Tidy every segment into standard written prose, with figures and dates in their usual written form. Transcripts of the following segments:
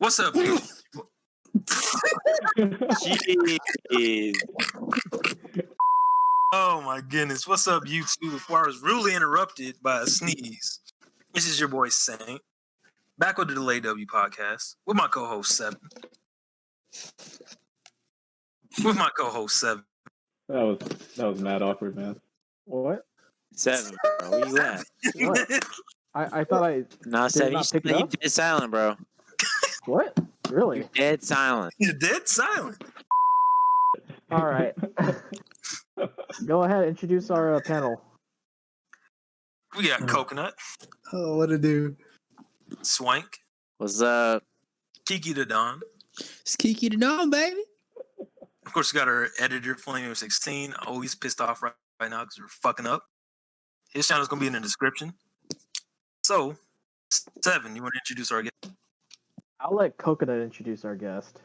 What's up? Jeez. Oh my goodness. What's up, YouTube? Before I was rudely interrupted by a sneeze. This is your boy Saint. Back with the Delay W podcast with my co-host Seven. That was mad awkward, man. What? 7, bro. Where you at? What? I thought I Nah, did 7. not pick it You up. dead silent, bro. What? Really? You're dead silent. You're dead silent. All right. Go ahead. Introduce our panel. We got Coconut, Oh, what to do? Swank, What's up? Kiki the Don. It's Kiki the Dom, baby. Of course, we got our editor, Flamer16. Always pissed off right now because we're fucking up. His channel's going to be in the description. So, Seven, you want to introduce our guest? I'll let Coconut introduce our guest.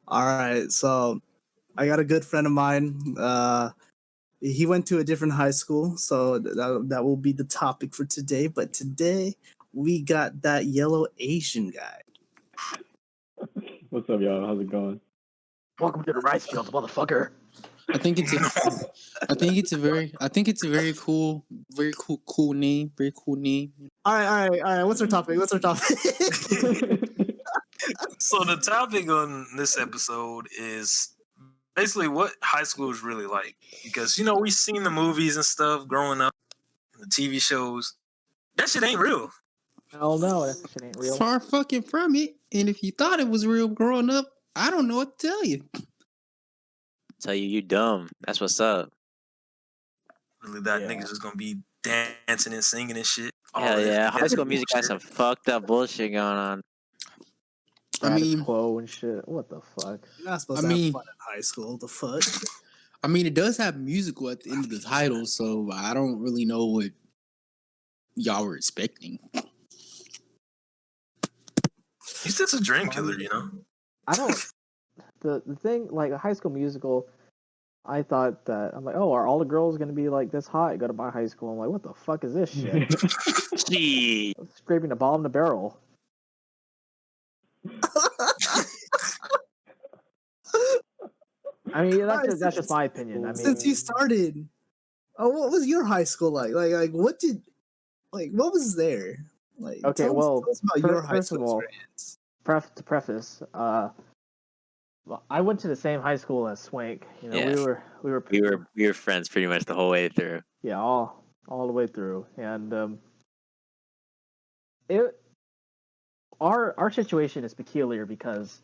All right, so I got a good friend of mine. He went to a different high school, so that will be the topic for today. But today we got that yellow Asian guy. What's up, y'all? How's it going? Welcome to the rice fields, motherfucker. I think it's a very cool name. Very cool name. All right. What's our topic? So the topic on this episode is basically what high school is really like. Because, you know, we've seen the movies and stuff growing up, the TV shows. That shit ain't real. Hell no, that shit ain't real. Far fucking from it. And if you thought it was real growing up, I don't know what to tell you. Tell you dumb. That's what's up. Really, that niggas just gonna be dancing and singing and shit. Hell yeah. High School Music has some fucked up bullshit going on. I mean, Quo and shit. What the fuck? You're not supposed to have fun in high school. The fuck? I mean, it does have musical at the end of the title, so I don't really know what y'all were expecting. He's just a dream killer, you know? I don't. The thing, like a High School Musical, I thought that I'm like, oh, are all the girls gonna be like this hot? Go to my high school. I'm like, what the fuck is this shit? Gee. Scraping the bottom of the barrel. I mean, that's just my opinion. I mean, since you started, what was your high school like? Like what was there? Like, okay, tell us about your high school experience. To preface, well, I went to the same high school as Swank. You know, Yeah. We were friends pretty much the whole way through. Yeah, all the way through, and our situation is peculiar because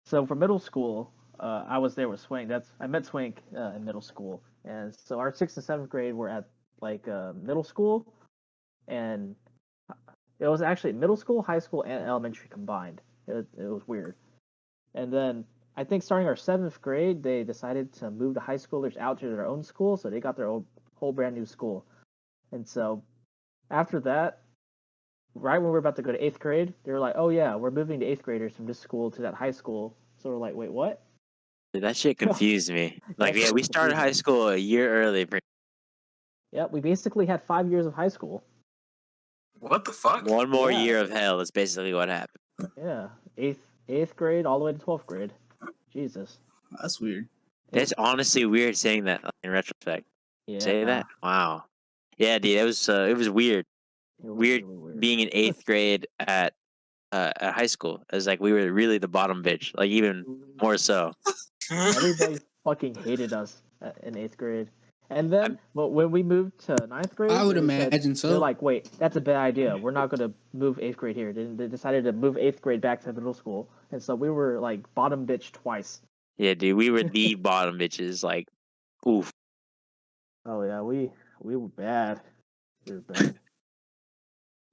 so for middle school, I was there with Swank. I met Swank in middle school, and so our 6th and 7th grade were at like middle school, and it was actually middle school, high school, and elementary combined. It was weird. And then I think starting our 7th grade, they decided to move the high schoolers out to their own school, so they got their own whole brand new school. And so after that, right when we were about to go to 8th grade, they were like, "Oh yeah, we're moving the 8th graders from this school to that high school." So we're like, "Wait, what?" Dude, that shit confused me. Like, yeah, we started high school a year early. Yeah, we basically had 5 years of high school. What the fuck? One more year of hell is basically what happened. Yeah, 8th grade all the way to 12th grade. Jesus. That's weird. It's honestly weird saying that in retrospect. Yeah. Say that? Wow. Yeah, dude, it was weird. Weird Being in 8th grade at high school. It was like we were really the bottom bitch, like even more so. Everybody fucking hated us in 8th grade. And then when we moved to 9th grade, I would imagine so. They're like, wait, that's a bad idea. We're not going to move 8th grade here. They decided to move 8th grade back to middle school. And so we were like bottom bitch twice. Yeah, dude, we were the bottom bitches. Like, oof. Oh yeah, we were bad. We were bad.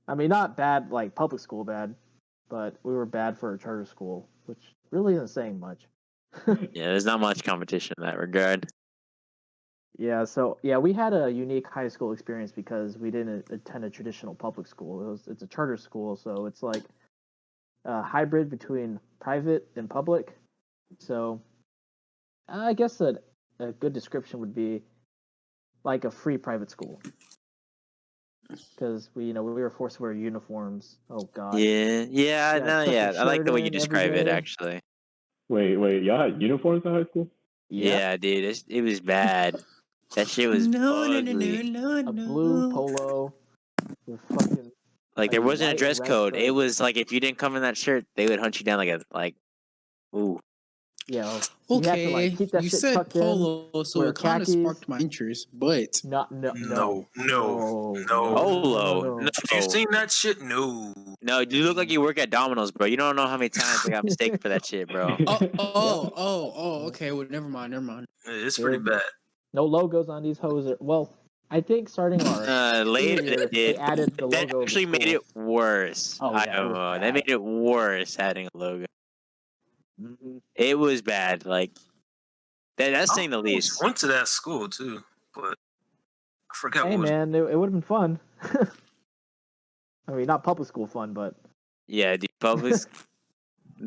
I mean, not bad like public school bad, but we were bad for a charter school, which really isn't saying much. Yeah, there's not much competition in that regard. Yeah, so we had a unique high school experience because we didn't attend a traditional public school. It's a charter school, so it's like a hybrid between private and public. So I guess a good description would be like a free private school. because we were forced to wear uniforms. Oh God. Yeah, Yeah, no, tuck your yeah. I like shirt the way you in every describe it, day. actually. Wait, y'all had uniforms in high school? Yeah, dude, it was bad. That shit was ugly. A blue polo with fucking Like there wasn't a white and dress red code. It stripes. was like if you didn't come in that shirt, they would hunt you down ooh. Yeah, you had to like Okay, keep that you shit said tucked in. polo, so Wear it kind of khakis. sparked my interest. But No. No. If you seen that shit, no. No, you look like you work at Domino's, bro. You don't know how many times I got mistaken for that shit, bro. Okay. Well, never mind. It's pretty bad. No logos on these hoes. Well, I think starting our senior Later year, they did. they added the That logo of the actually made school. it worse. Oh, I yeah, it don't was know. bad. That made it worse adding a logo. Mhm. It was bad. Like that's saying the I almost least. went to that school too, but I forgot Hey what was. man, it would have been fun. I mean, not public school fun, but Yeah, dude, public. We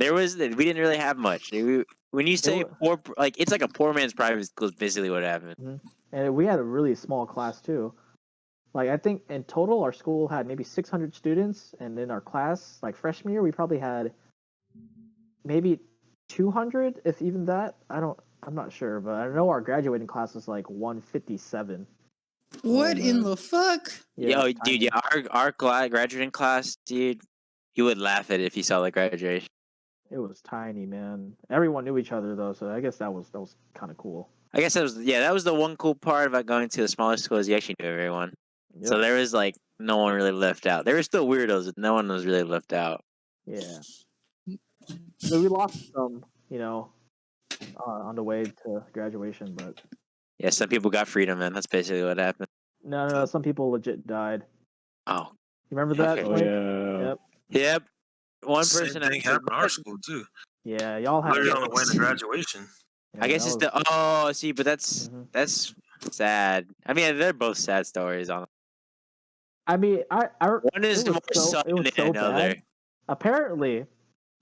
didn't really have much. When you say wa- poor, like it's like a poor man's private school is basically what happened. and we had a really small class too. Like I think in total, our school had maybe 600 students, and in our class, like freshman year, we probably had maybe 200, if even that. I'm not sure, but I know our graduating class was like 157. what in man. the fuck? Yeah, Yo, it's dude, tiny. our graduating class, dude, you would laugh at it if you saw the graduation. It was tiny, man. Everyone knew each other though, so I guess that was kind of cool. I guess that was the one cool part about going to a smaller school is you actually knew everyone. Yep. So there was like no one really left out. There were still weirdos, but no one was really left out. Yeah. So we lost some, on the way to graduation, but Yeah, some people got freedom, man. That's basically what happened. no, some people legit died. Oh, You remember that? okay. Oh Swink? yeah. Yep. Yep. One Same person thing actually. happened in our school too. Yeah, y'all had. Literally on the way to graduation. Yeah, I guess that it's was- the see, but that's Mhm. that's sad. I mean, they're both sad stories. On I mean, one is it was more sudden it was than so another. bad. Apparently,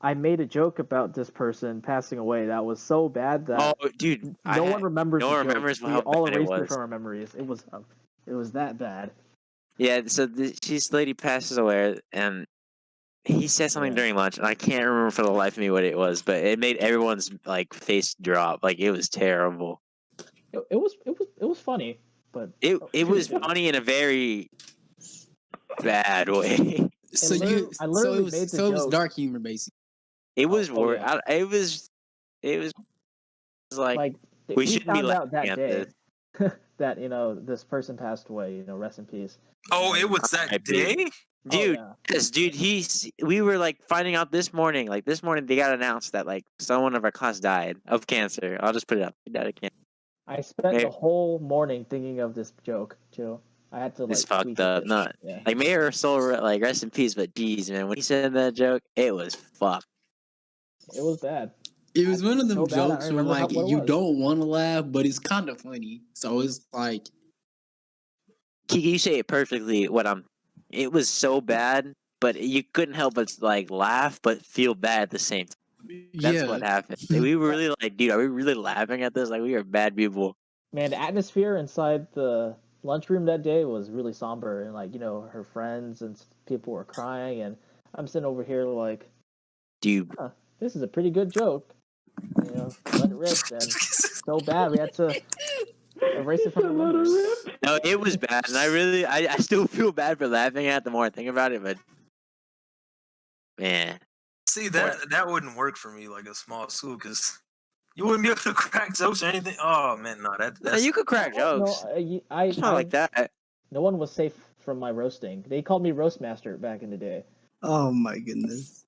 I made a joke about this person passing away that was so bad that Oh, dude, no one remembers no the one joke. remembers We how all bad it erased it was. from our memories. It was that bad. Yeah, so this lady passes away, and he said something Yeah. during lunch, and I can't remember for the life of me what it was, but it made everyone's like face drop. Like it was terrible. It was funny, but It was funny in a very bad way. So I literally made the it was joke. dark humor basically. It was Oh, yeah. it was like Like we we shouldn't be found out laughing that at day this. that this person passed away. Rest in peace. Oh, it was that R.I.P. day? Dude, Oh, yes, dude. We were like finding out this morning. Like this morning, they got announced that like someone of our class died of cancer. I'll just put it up. He died of cancer. I spent Hey. the whole morning thinking of this joke too. I had to It's like fucked tweak up. it. Not Yeah. like may her soul like rest in peace. But geez, man, when he said that joke, it was fucked. It was bad. It was one of them So bad, I jokes don't where remember like what it you was. don't want to laugh, but it's kind of funny. So it's like Kiki, you say it perfectly. It was so bad, but you couldn't help but like laugh, but feel bad at the same time. That's yeah. what happened. Like, we were really like, dude, are we really laughing at this? Like we are bad people. Man, the atmosphere inside the lunchroom that day was really somber, and like her friends and people were crying, and I'm sitting over here like, Dude, this is a pretty good joke. Let it rip. And so bad we had to erase it from our memories. no, it was bad, and I still feel bad for laughing at it the more I think about it. But man, See, that wouldn't work for me like a small school because you wouldn't be able to crack jokes or anything. Oh man, no, that's you could crack jokes. No, It's not like that. no one was safe from my roasting. They called me roast master back in the day. Oh my goodness.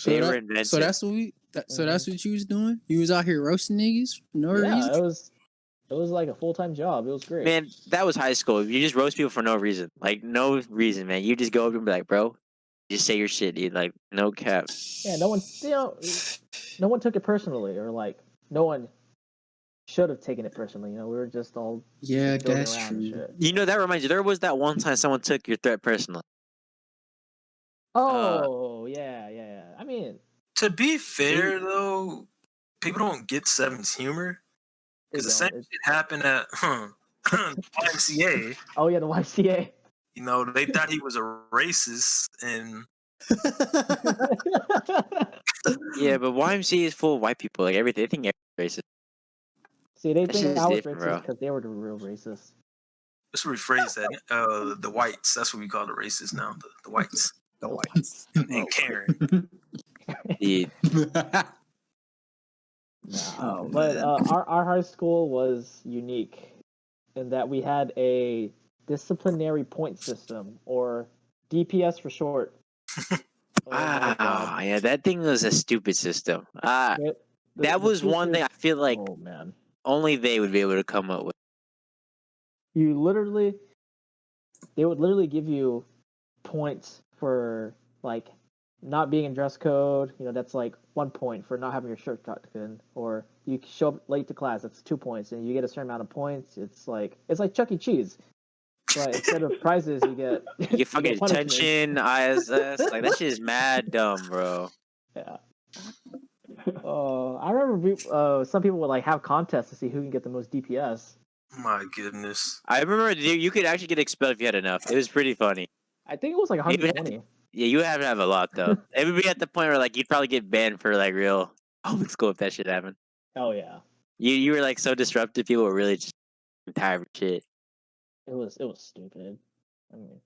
They were invented. So that's what you was doing? You was out here roasting niggas for no Yeah, reason? it was like a full-time job. It was great. Man, that was high school. You just roast people for no reason. Like, no reason, man. You just go up and be like, bro, just say your shit, dude. Like, no cap. Yeah, no one took it personally, or like no one should have taken it personally. We were just all Yeah, joking that's around and true. shit. That reminds you, there was that one time someone took your threat personally. Oh, yeah. I mean, to be fair though, people don't get Seven's humor because the same shit happened at YMCA. Oh yeah, the YCA. You know, they thought he was a racist, and Yeah, but YMCA is full of white people. Like everything, they think everybody's racist. See, they That think shit is I was different, racist bro. because they were the real racists. let's rephrase that. The whites. That's what we call the racists now. The whites. The whites. And Karen. Dude, Nah, Oh, but man. our high school was unique in that we had a disciplinary point system, or DPS for short. Oh my god! yeah, that thing was a stupid system. That was one thing I feel like oh man, only they would be able to come up with. they would literally give you points for like not being in dress code. You know, that's like 1 point for not having your shirt tucked in, or you show up late to class. That's 2 points, and you get a certain amount of points. It's like Chuck E. Cheese, but instead of prizes, you get You get fucking punishments. detention, ISS. Like that shit is mad dumb, bro. Yeah. Oh, I remember some people would like have contests to see who can get the most DPS. My goodness. I remember you could actually get expelled if you had enough. It was pretty funny. I think it was like You would have 120. Yeah, you would have to have a lot though. It would be at the point where like you'd probably get banned for like real public school if that shit happened. Oh yeah, You were like so disruptive. People were really just tired of shit. it was stupid. I mean,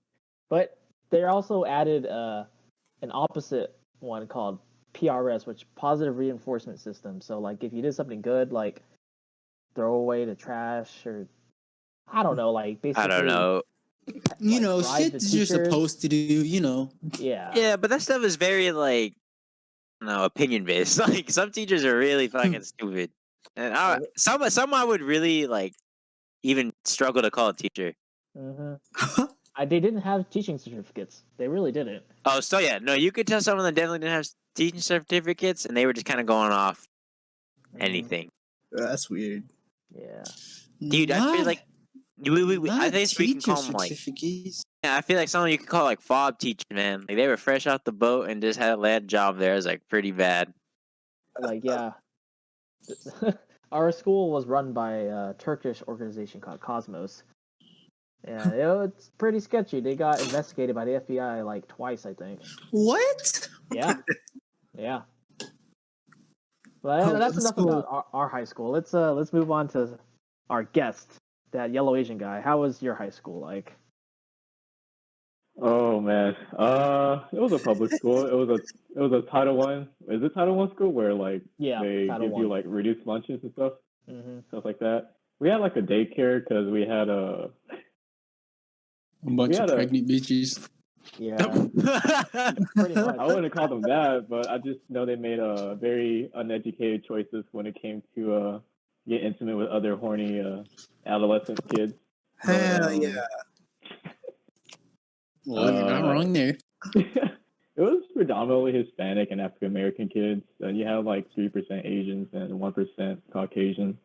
but they also added an opposite one called PRS, which positive reinforcement system. So like if you did something good, like throw away the trash, or I don't know, like basically I don't know. You like, know, bribe shit the that you're teachers. supposed to do. You know, Yeah. Yeah, but that stuff is very like no opinion based. Like some teachers are really fucking stupid, and some I would really like even struggle to call a teacher. Mm-hmm. They didn't have teaching certificates. They really didn't. Oh, so yeah, no, you could tell someone that definitely didn't have teaching certificates, and they were just kind of going off anything. That's weird. Yeah. Dude, I feel like I think we can teacher call them like certificates. yeah, I feel like someone you could call like fob teacher, man. Like they were fresh out the boat and just had a land job there. It was like pretty bad. Like yeah. Our school was run by a Turkish organization called Cosmos. And it's pretty sketchy. They got investigated by the FBI like twice, I think. What? Yeah. Yeah. But that's enough about our high school. Let's move on to our guest, that yellow Asian guy. How was your high school like? Oh man, it was a public school. It was a Title One. Is it Title One school where like Yeah, they Title give you I. like reduced lunches and stuff, Mm-hmm. stuff like that? We had like a daycare because we had a bunch of pregnant bitches. Yeah. Pretty much. I wouldn't call them that, but I just know they made very uneducated choices when it came to get intimate with other horny adolescent kids. Hell yeah. Well, you're not wrong there. It was predominantly Hispanic and African American kids, and you had like 3% Asians and 1% Caucasian.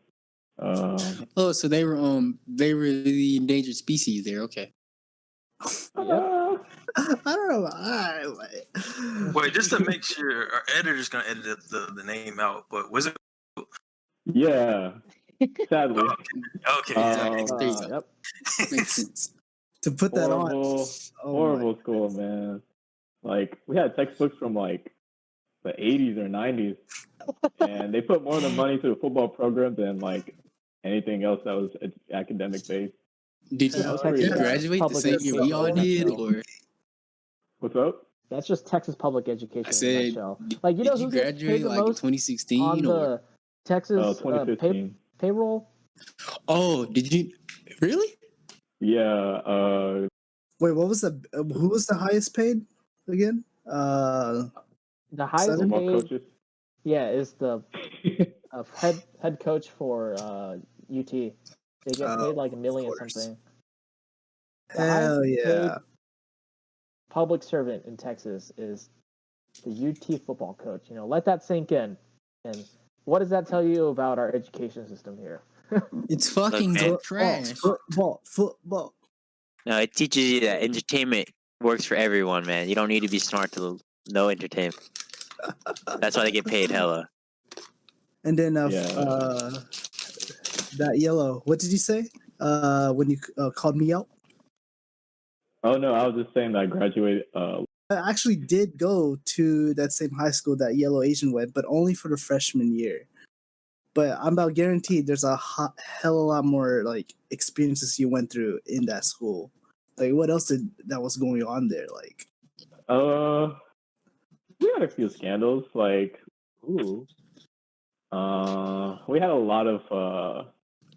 Oh, so they were the endangered species there. Okay. Yeah. I don't know. Alright. Wait, just to make sure, our editor's gonna edit the name out. But was it? Yeah. Sadly. Okay. There you go. Yep. Makes sense. To put that on. Horrible, Oh horrible school, man. Like we had textbooks from like the 80s or 90s, and they put more of the money to the football program than like anything else that was academic based. Did Hell you yeah. graduate the Public same year we all did, education. or What's up? That's just Texas public education I in a said, nutshell. Like you know did who you gets paid graduate the like in most 2016 on or? the Texas 2015. payroll? Oh, did you really? Yeah. Wait, what was who was the highest paid again? The highest Seven? Football paid, coaches. yeah, is the head coach for UT. They get paid like $1 million course. something. The Hell highest yeah. paid public servant in Texas is the UT football coach. You know, let that sink in. And what does that tell you about our education system here? It's fucking man. trash. Football. No, it teaches you that entertainment works for everyone, man. You don't need to be smart to know entertainment. That's why they get paid hella. And then Yeah. that yellow. What did you say? When you called me out? Oh no, I was just saying that I graduated. I actually did go to that same high school that Yellow Asian went, but only for the freshman year. But I'm about guaranteed there's a hell of a lot more like experiences you went through in that school. Like what else that was going on there? Like We had a few scandals. Like, Ooh. we had a lot of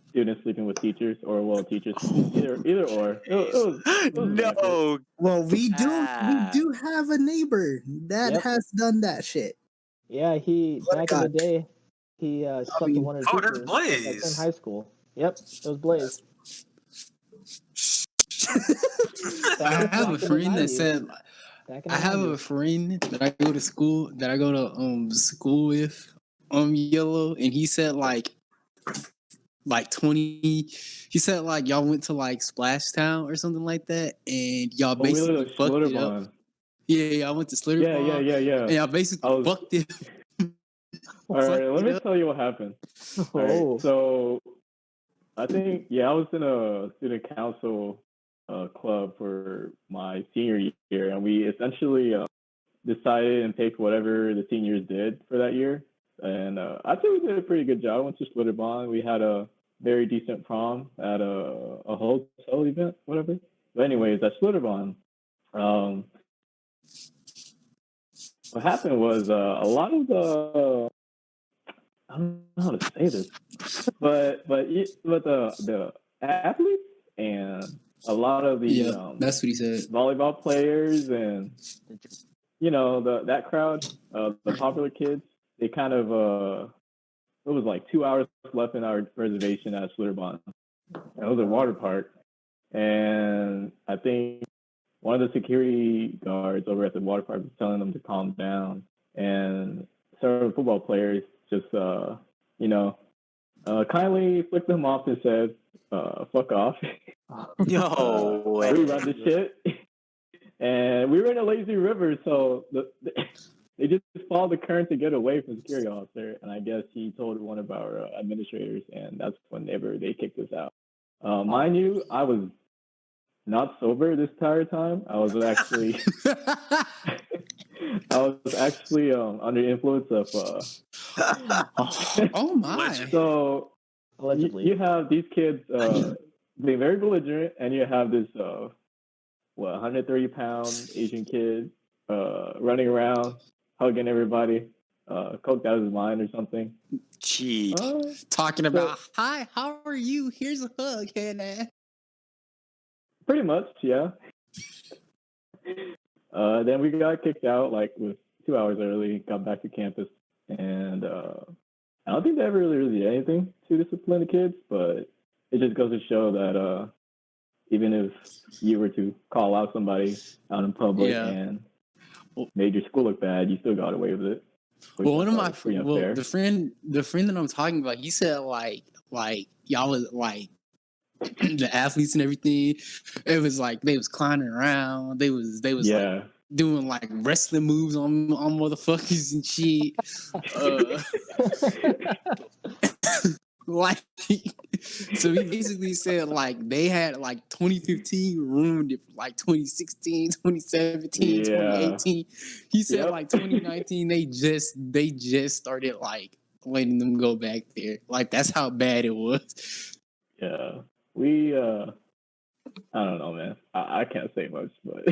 students sleeping with teachers, or well, teachers either or. It was rampant. No. well, we Ah. do have a neighbor that Yep. has done that shit. Yeah, he What a back in the guy. day, he slept with mean- one of the Oh, that's teachers at that same Blaze. high school. Yep, it was Blaze. I Back have a in the friend that 90s. said Back in I the have a 90s. friend that I go to school with Yellow, and he said like 20, he said like y'all went to like Splash Town or something like that, and y'all Oh, we basically lived at fucked it up. Schlitterbahn. Yeah, I went to Yeah, Slitterbahn, and y'all basically I was. fucked it. All right, fucked let it me up. tell you what happened. All Oh. right, so I think I was in a student council club for my senior year, and we essentially decided and picked whatever the seniors did for that year. And I think we did a pretty good job. I went to Schlitterbahn. We had a very decent prom at a hotel event, whatever. But anyways, at Schlitterbahn, what happened was a lot of the I don't know how to say this, but the athletes and a lot of the Yeah, that's what he said. volleyball players and that crowd, the popular kids, they kind of it was like 2 hours left in our reservation at Schlitterbahn. It was a water park, and I think one of the security guards over at the water park was telling them to calm down, and several football players just kindly flicked them off and said, "Fuck off." No way. We run the shit, and we were in a lazy river, so they just followed the current to get away from the security officer. And I guess he told one of our administrators, and that's whenever they kicked us out. Mind you, I was not sober this entire time. I was actually under the influence of. Oh my! Legend. So Allegedly. you have these kids being very belligerent, and you have this 130-pound Asian kid running around hugging everybody, coked out of his mind or something. Gee. Talking about, hi, how are you? Here's a hug, Hannah. Pretty much, yeah. Then we got kicked out like with 2 hours early, got back to campus, and I don't think they ever really did anything to discipline the kids, but it just goes to show that even if you were to call out somebody out in public and made your school look bad, you still got away with it. Well, one of my the friend that I'm talking about, he said like y'all was like the athletes and everything. It was like they was climbing around. They was like doing like wrestling moves on motherfuckers and shit. Like, so he basically said like they had like 2015 ruined it for like 2016, 2017, 2018. He said like 2019 they just started like letting them go back there. Like that's how bad it was. Yeah. We I don't know, man. I can't say much, but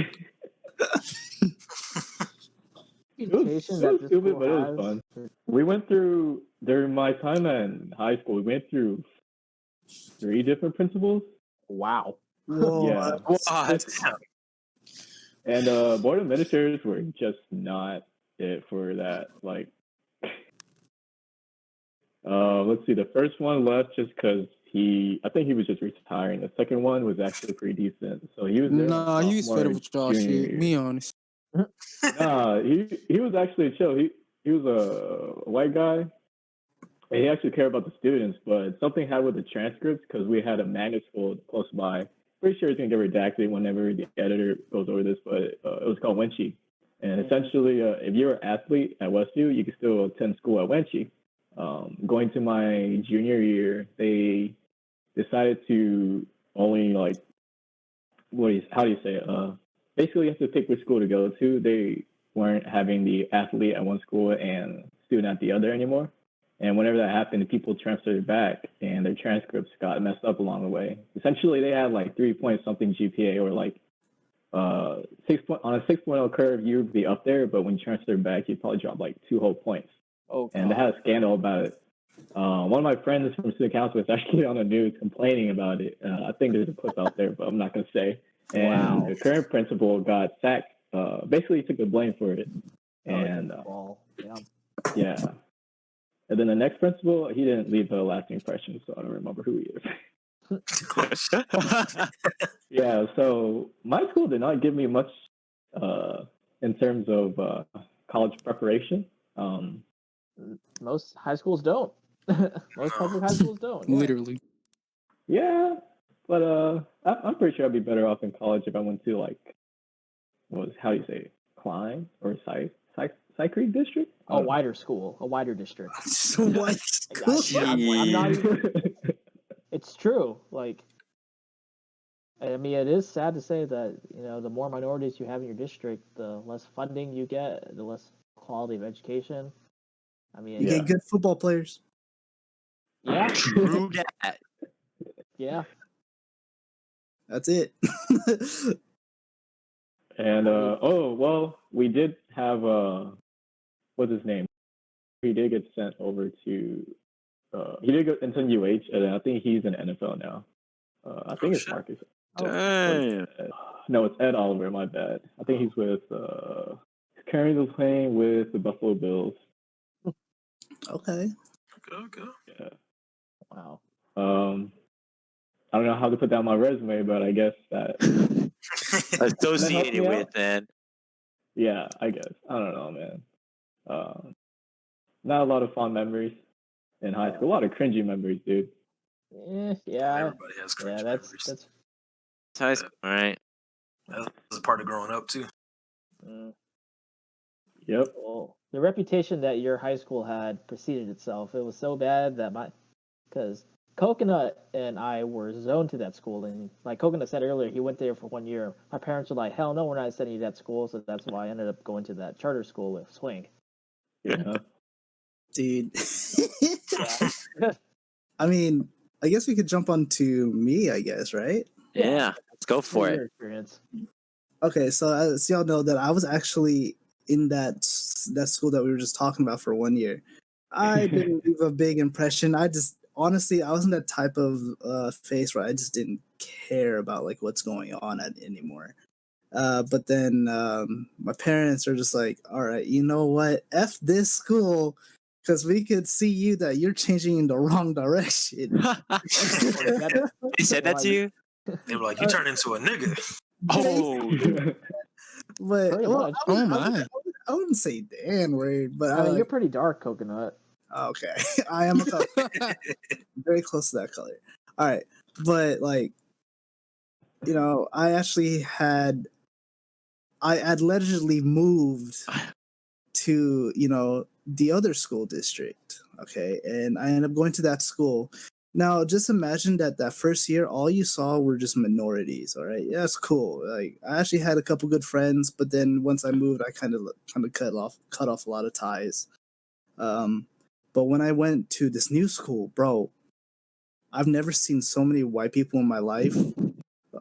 it was stupid, but it was fun. We went through during my time in high school. We went through 3 different principals. Wow. Whoa. Yeah. What? And board administrators were just not it for that. Like, let's see. The first one left just because I think he was just retiring. The second one was actually pretty decent. So he was there. Nah, he was fed up with y'all shit. Be honest. Nah, he was actually chill. He was a white guy. And he actually cared about the students, but something happened with the transcripts because we had a magnet school close by. Pretty sure it's gonna get redacted whenever the editor goes over this, but it was called Wenchi. And essentially, if you're an athlete at Westview, you can still attend school at Wenchi. Going to my junior year, they decided to only like how do you say it? Basically, you have to pick which school to go to. They weren't having the athlete at one school and student at the other anymore. And whenever that happened, people transferred back, and their transcripts got messed up along the way. Essentially, they had like 3 point something GPA, or like 6 point on a 6.0 curve, you'd be up there, but when you transfer back, you'd probably drop like 2 whole points. Oh, And they had a scandal about it. One of my friends from student council was actually on the news complaining about it. I think there's a clip out there, but I'm not gonna say. And the current principal got sacked. Basically, took the blame for it. And yeah. And then the next principal, he didn't leave a lasting impression, so I don't remember who he is. Yeah, so my school did not give me much in terms of college preparation. Most high schools don't. Most public high schools don't. Yeah. Literally. Yeah, but I'm pretty sure I'd be better off in college if I went to like, how do you say it? Klein or Creek district? A wider school, a wider district. What school? I'm not even, it's true. Like, I mean, it is sad to say that, you know, the more minorities you have in your district, the less funding you get, the less quality of education. I mean, You get good football players. Yeah. True that. Yeah. That's it. And we did have what's his name? He did get sent over to he did go into UH, and I think he's in NFL now. I think it's Marcus. Damn. No, it's Ed Oliver. My bad. I think he's with currently playing with the Buffalo Bills. Okay. Okay. Yeah. Wow. I don't know how to put that on my resume, but I guess that associated with, man. Yeah, I guess. I don't know, man. Not a lot of fond memories in high school. A lot of cringy memories, dude. Yeah. Everybody has cringy memories. That's high school, all right. That's a part of growing up too. Yep. Well, the reputation that your high school had preceded itself. It was so bad that because Coconut and I were zoned to that school, and like Coconut said earlier, he went there for 1 year. My parents were like, "Hell no, we're not sending you to that school." So that's why I ended up going to that charter school with Swing. Yeah. Dude. I mean, I guess we could jump on to me, I guess, right? Yeah, let's go for it. Experience. Okay, so as y'all know that I was actually in that school that we were just talking about for 1 year. I didn't leave a big impression. I just honestly, I wasn't that type of face where I just didn't care about like what's going on anymore. But then my parents are just like, all right, you know what? F this school, because we could see you that you're changing in the wrong direction. They said that to you? They were like, you turn into a nigga. Oh. But well, my. I wouldn't say the N word, but I mean, you're pretty dark, Coconut. Okay. I am a color. Very close to that color. All right. But like, you know, I had allegedly moved to, you know, the other school district. Okay. And I ended up going to that school. Now, just imagine that first year, all you saw were just minorities. All right. Yeah, it's cool. Like, I actually had a couple good friends, but then once I moved, I kind of cut off a lot of ties. But when I went to this new school, bro, I've never seen so many white people in my life.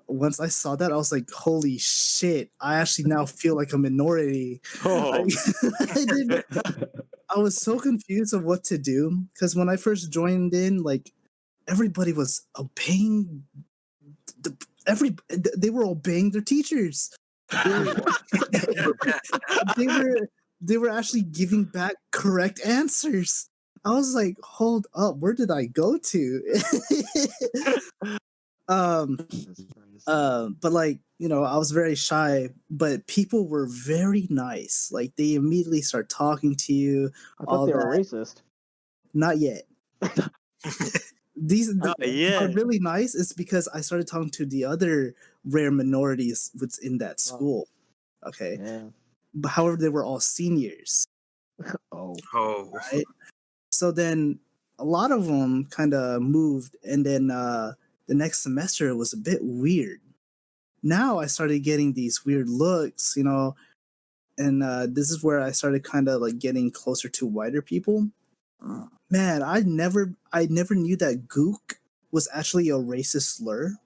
Once I saw that, I was like, holy shit, I actually now feel like a minority. Oh. I was so confused of what to do, because when I first joined in, like, everybody was obeying they were obeying their teachers. They were actually giving back correct answers. I was like, hold up, where did I go to? But like, you know, I was very shy, but people were very nice. Like, they immediately start talking to you. I thought they were racist. Not yet. These are yeah. really nice. It's because I started talking to the other rare minorities within that school. Okay. Yeah. But however, they were all seniors. Oh. Right. So then a lot of them kind of moved, and then the next semester it was a bit weird now I started getting these weird looks, you know, and this is where I started kind of like getting closer to whiter people. Man, I never knew that gook was actually a racist slur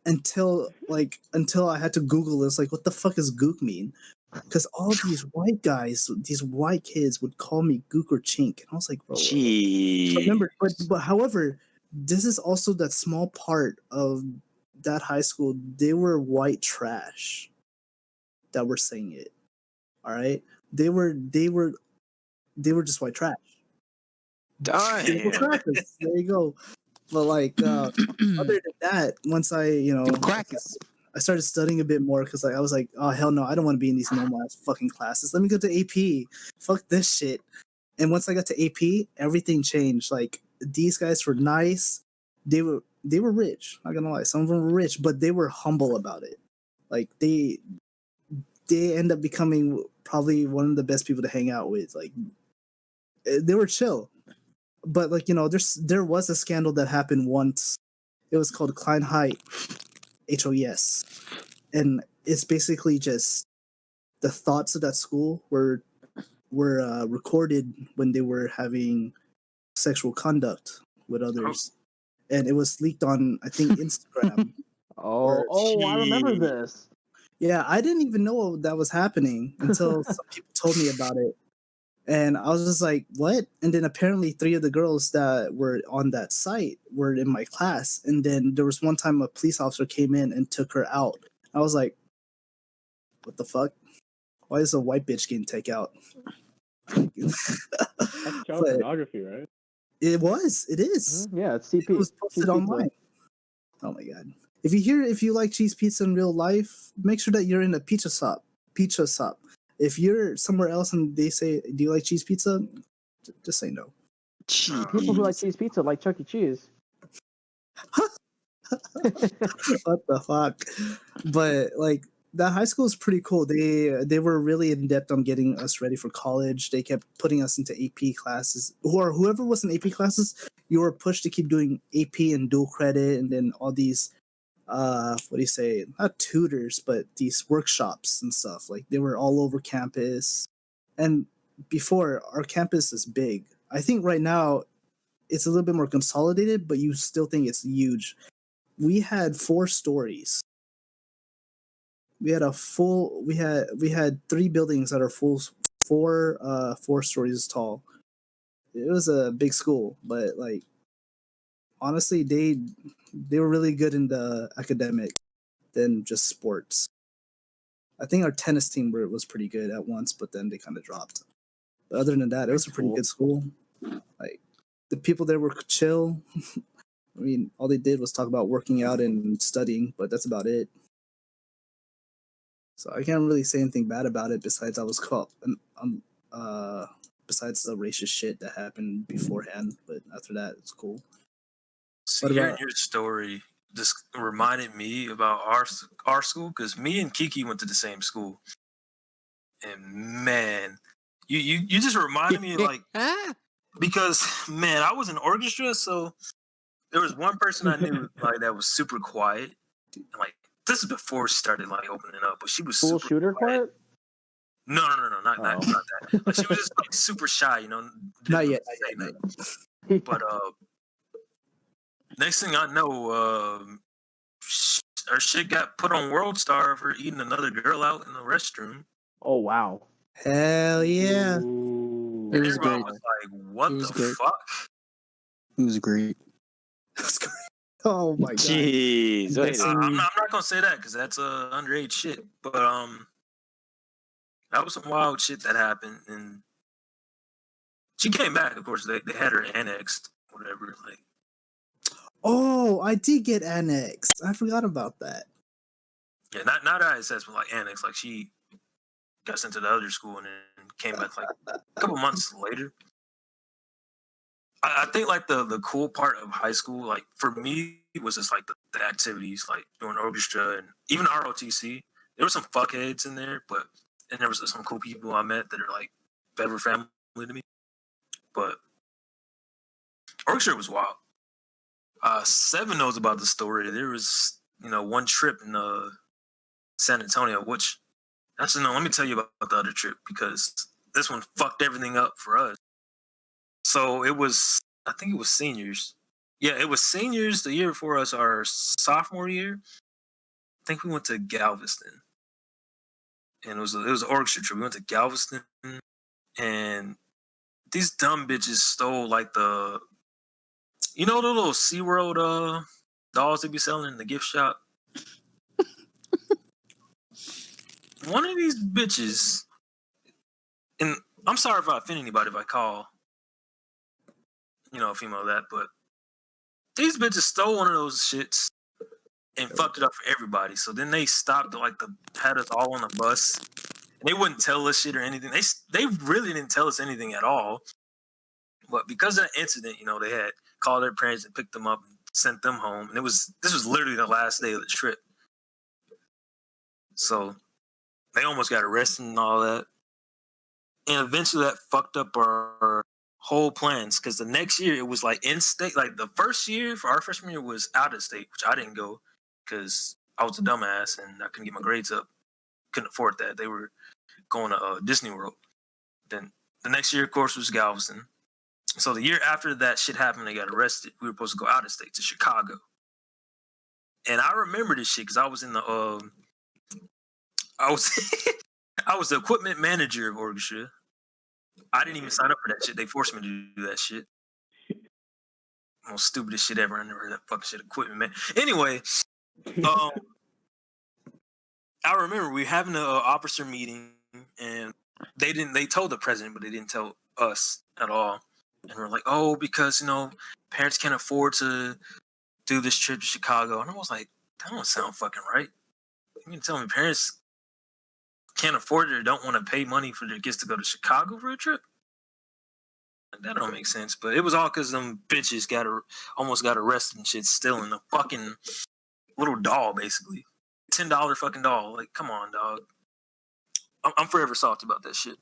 until I had to Google this. Like, what the fuck does gook mean? Because all these white guys, these white kids would call me gook or chink, and I was like, bro, Gee. but however, this is also that small part of that high school. They were white trash that were saying it. All right, they were just white trash. They were Damn. crackers. There you go. But like, other than that, once Crackers. I started studying a bit more because like I was like, oh hell no, I don't want to be in these normal ass fucking classes. Let me go to AP. Fuck this shit. And once I got to AP, everything changed. Like these guys were nice. They were rich. Not gonna lie, some of them were rich, but they were humble about it. Like they end up becoming probably one of the best people to hang out with. Like they were chill. But like, you know, there was a scandal that happened once. It was called Klein Height HOES. And it's basically just the thoughts of that school were recorded when they were having sexual conduct with others, and it was leaked on I think Instagram. I remember this. Yeah, I didn't even know that was happening until some people told me about it, and I was just like, "What?" And then apparently 3 of the girls that were on that site were in my class, and then there was one time a police officer came in and took her out. I was like, "What the fuck? Why is a white bitch getting taken out?" That's child But pornography, right? it was. It is. Yeah, it's CP. It was posted online. Oh my god! If you like cheese pizza in real life, make sure that you're in a pizza shop. Pizza shop. If you're somewhere else and they say, "Do you like cheese pizza?" Just say no. People who like cheese pizza like Chuck E. Cheese. What the fuck? But like that high school is pretty cool. They were really in depth on getting us ready for college. They kept putting us into AP classes. Whoever was in AP classes, you were pushed to keep doing AP and dual credit, and then all these what do you say? Not tutors, but these workshops and stuff. Like they were all over campus. And before our campus is big. I think right now it's a little bit more consolidated, but you still think it's huge. We had 4 stories. We had 3 buildings that are full 4 stories tall. It was a big school, but like honestly they were really good in the academic than just sports. I think our tennis team was pretty good at once, but then they kind of dropped. But other than that, it was a pretty good school. Like the people there were chill. I mean, all they did was talk about working out and studying, but that's about it. So I can't really say anything bad about it besides I was caught besides the racist shit that happened beforehand, but after that it's cool. See, hearing your story just reminded me about our school because me and Kiki went to the same school, and man, you just reminded me like because man, I was in orchestra, so there was one person I knew like that was super quiet, and like this is before she started like opening up, but she was School super shooter quiet. quiet? No, not that. Like she was just like super shy, you know. Not yet. But next thing I know, her shit got put on World Star for eating another girl out in the restroom. Oh wow! Hell yeah! Ooh. It was Everyone great. was like, "What It was the great. fuck?" It was great. That's great. Oh my god! Jeez. Wait a I'm minute. not gonna say that because that's underage shit. But that was some wild shit that happened, and she came back. Of course, they had her annexed, whatever. Like, Oh, I did get annexed. I forgot about that. yeah, not ISS, but like annexed. Like she got sent to the other school and then came back like a couple months later. I think like the cool part of high school, like for me, was just like the activities, like doing orchestra and even ROTC. There were some fuckheads in there, but and there was some cool people I met that are like better family to me. But orchestra was wild. Seven knows about the story. There was one trip in San Antonio, which actually no, let me tell you about the other trip because this one fucked everything up for us. So I think it was seniors. Yeah, it was seniors the year before us, our sophomore year. I think we went to Galveston, and it was an orchestra trip. We went to Galveston, and these dumb bitches stole like the little SeaWorld dolls they be selling in the gift shop. One of these bitches, and I'm sorry if I offend anybody if I call a female that, but these bitches stole one of those shits and fucked it up for everybody. So then they stopped had us all on the bus. And they wouldn't tell us shit or anything. They really didn't tell us anything at all. But because of that incident, they had called their parents and picked them up and sent them home. And this was literally the last day of the trip. So they almost got arrested and all that. And eventually that fucked up our whole plans because the next year it was like in state. Like the first year for our freshman year was out of state, which I didn't go because I was a dumbass and I couldn't get my grades up. Couldn't afford that. They were going to Disney World. Then the next year, of course, was Galveston. So the year after that shit happened, they got arrested. We were supposed to go out of state to Chicago. And I remember this shit because I was in the I was I was the equipment manager of orchestra. I didn't even sign up for that shit. They forced me to do that shit. Most stupidest shit ever. I never heard that fucking shit. Equipment man. Anyway, I remember we were having an officer meeting, and they told the president, but they didn't tell us at all. And we're like, oh, because parents can't afford to do this trip to Chicago. And I was like, that don't sound fucking right. You mean tell me parents can't afford it or don't want to pay money for their kids to go to Chicago for a trip? That don't make sense. But it was all because them bitches almost got arrested and shit, stealing a fucking little doll, basically. $10 fucking doll. Like, come on, dog. I'm forever salty about that shit.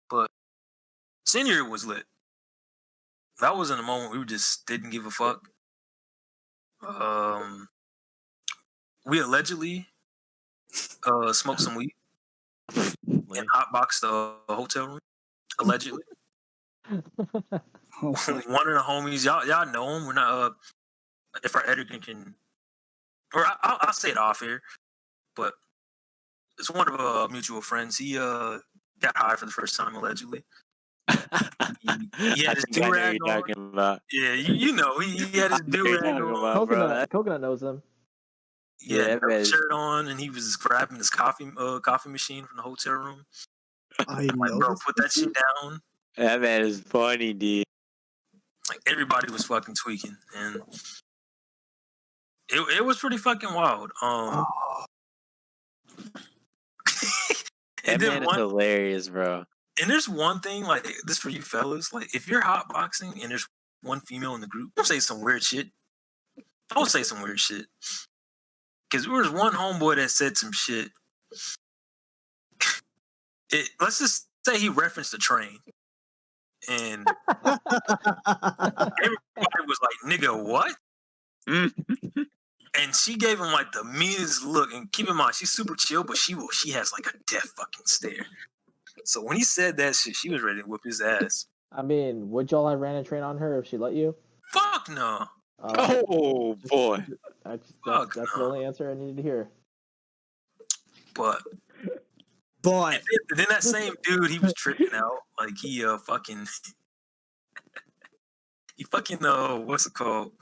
But senior year was lit. That wasn't a moment we just didn't give a fuck. We allegedly smoked some weed and hotboxed a hotel room. Allegedly. One of the homies, y'all know him. We're not. If our editor can, or I'll say it off here, but it's one of our mutual friends. He got high for the first time allegedly. He had his do-rag on. Yeah, you know, he had his do-rag on. Coconut knows him. Yeah, shirt on, and he was grabbing his coffee machine from the hotel room. I'm like, bro, put that shit down. That man is funny, dude. Like everybody was fucking tweaking, and it was pretty fucking wild. That man is hilarious, bro. And there's one thing, like this for you fellas, like if you're hotboxing and there's one female in the group, don't say some weird shit. Don't say some weird shit. Because there was one homeboy that said some shit. Let's just say he referenced a train. And everybody was like, nigga, what? And she gave him like the meanest look. And keep in mind, she's super chill, but she has like a death fucking stare. So when he said that shit, she was ready to whip his ass. I mean, would y'all have ran a train on her if she let you? Fuck no. Oh boy. That's the only answer I needed to hear. But and then that same dude, he was tripping out. Like he fucking what's it called?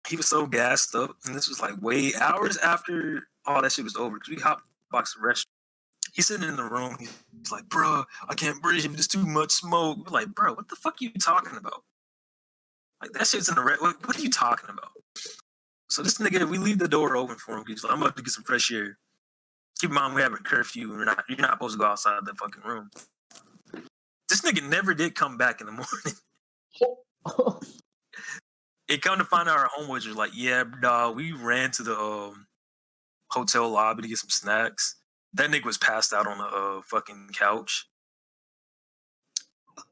He was so gassed up, and this was like way hours after all that shit was over because we hotboxed the restaurant. He's sitting in the room. He's like, bro, I can't breathe. There's too much smoke. We're like, bro, what the fuck are you talking about? Like, that shit's in the red. What are you talking about? So this nigga, we leave the door open for him. He's like, I'm about to get some fresh air. Keep in mind, we have a curfew. You're not supposed to go outside the fucking room. This nigga never did come back in the morning. It come to find out our homeboys are like, yeah, dawg, we ran to the hotel lobby to get some snacks. That nigga was passed out on the fucking couch.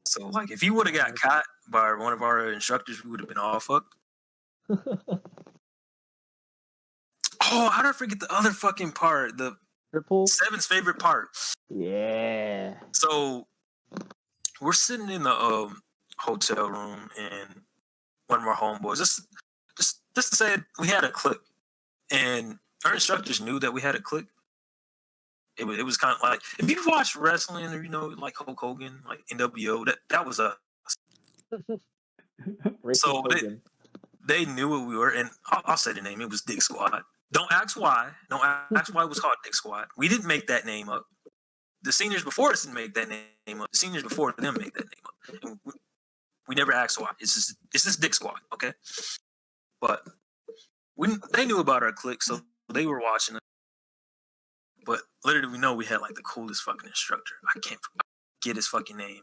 So, like, if he would have got caught by one of our instructors, we would have been all fucked. Oh, how did I forget the other fucking part? The Triple. Seven's favorite part. Yeah. So we're sitting in the hotel room, and one of our homeboys, just to say we had a clique, and our instructors knew that we had a clique. It was kind of like, if you've watched wrestling or like Hulk Hogan, like NWO, that was a so they knew what we were, and I'll say the name. It was Dick Squad. Don't ask why. Don't ask why it was called Dick Squad. We didn't make that name up. The seniors before us didn't make that name up. The seniors before them made that name up. And we never asked why. It's just Dick Squad, okay? But they knew about our clique, so they were watching it. But literally, we know we had like the coolest fucking instructor. I can't get his fucking name,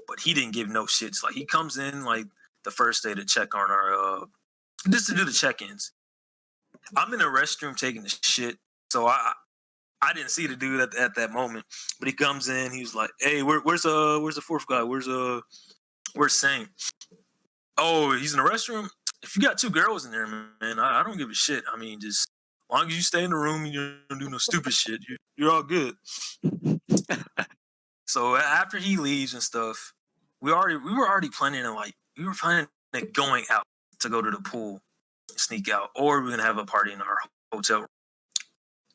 but he didn't give no shits. Like, he comes in like the first day to check on our just to do the check-ins. I'm in the restroom taking the shit, so I didn't see the dude at that moment. But he comes in, he was like, "Hey, where's the fourth guy? Where's Saint? Oh, he's in the restroom. If you got two girls in there, man, I don't give a shit. I mean, just as long as you stay in the room and you don't do no stupid shit, you're all good." So after he leaves and stuff, we were already planning on going out to go to the pool, sneak out, or we're gonna have a party in our hotel room.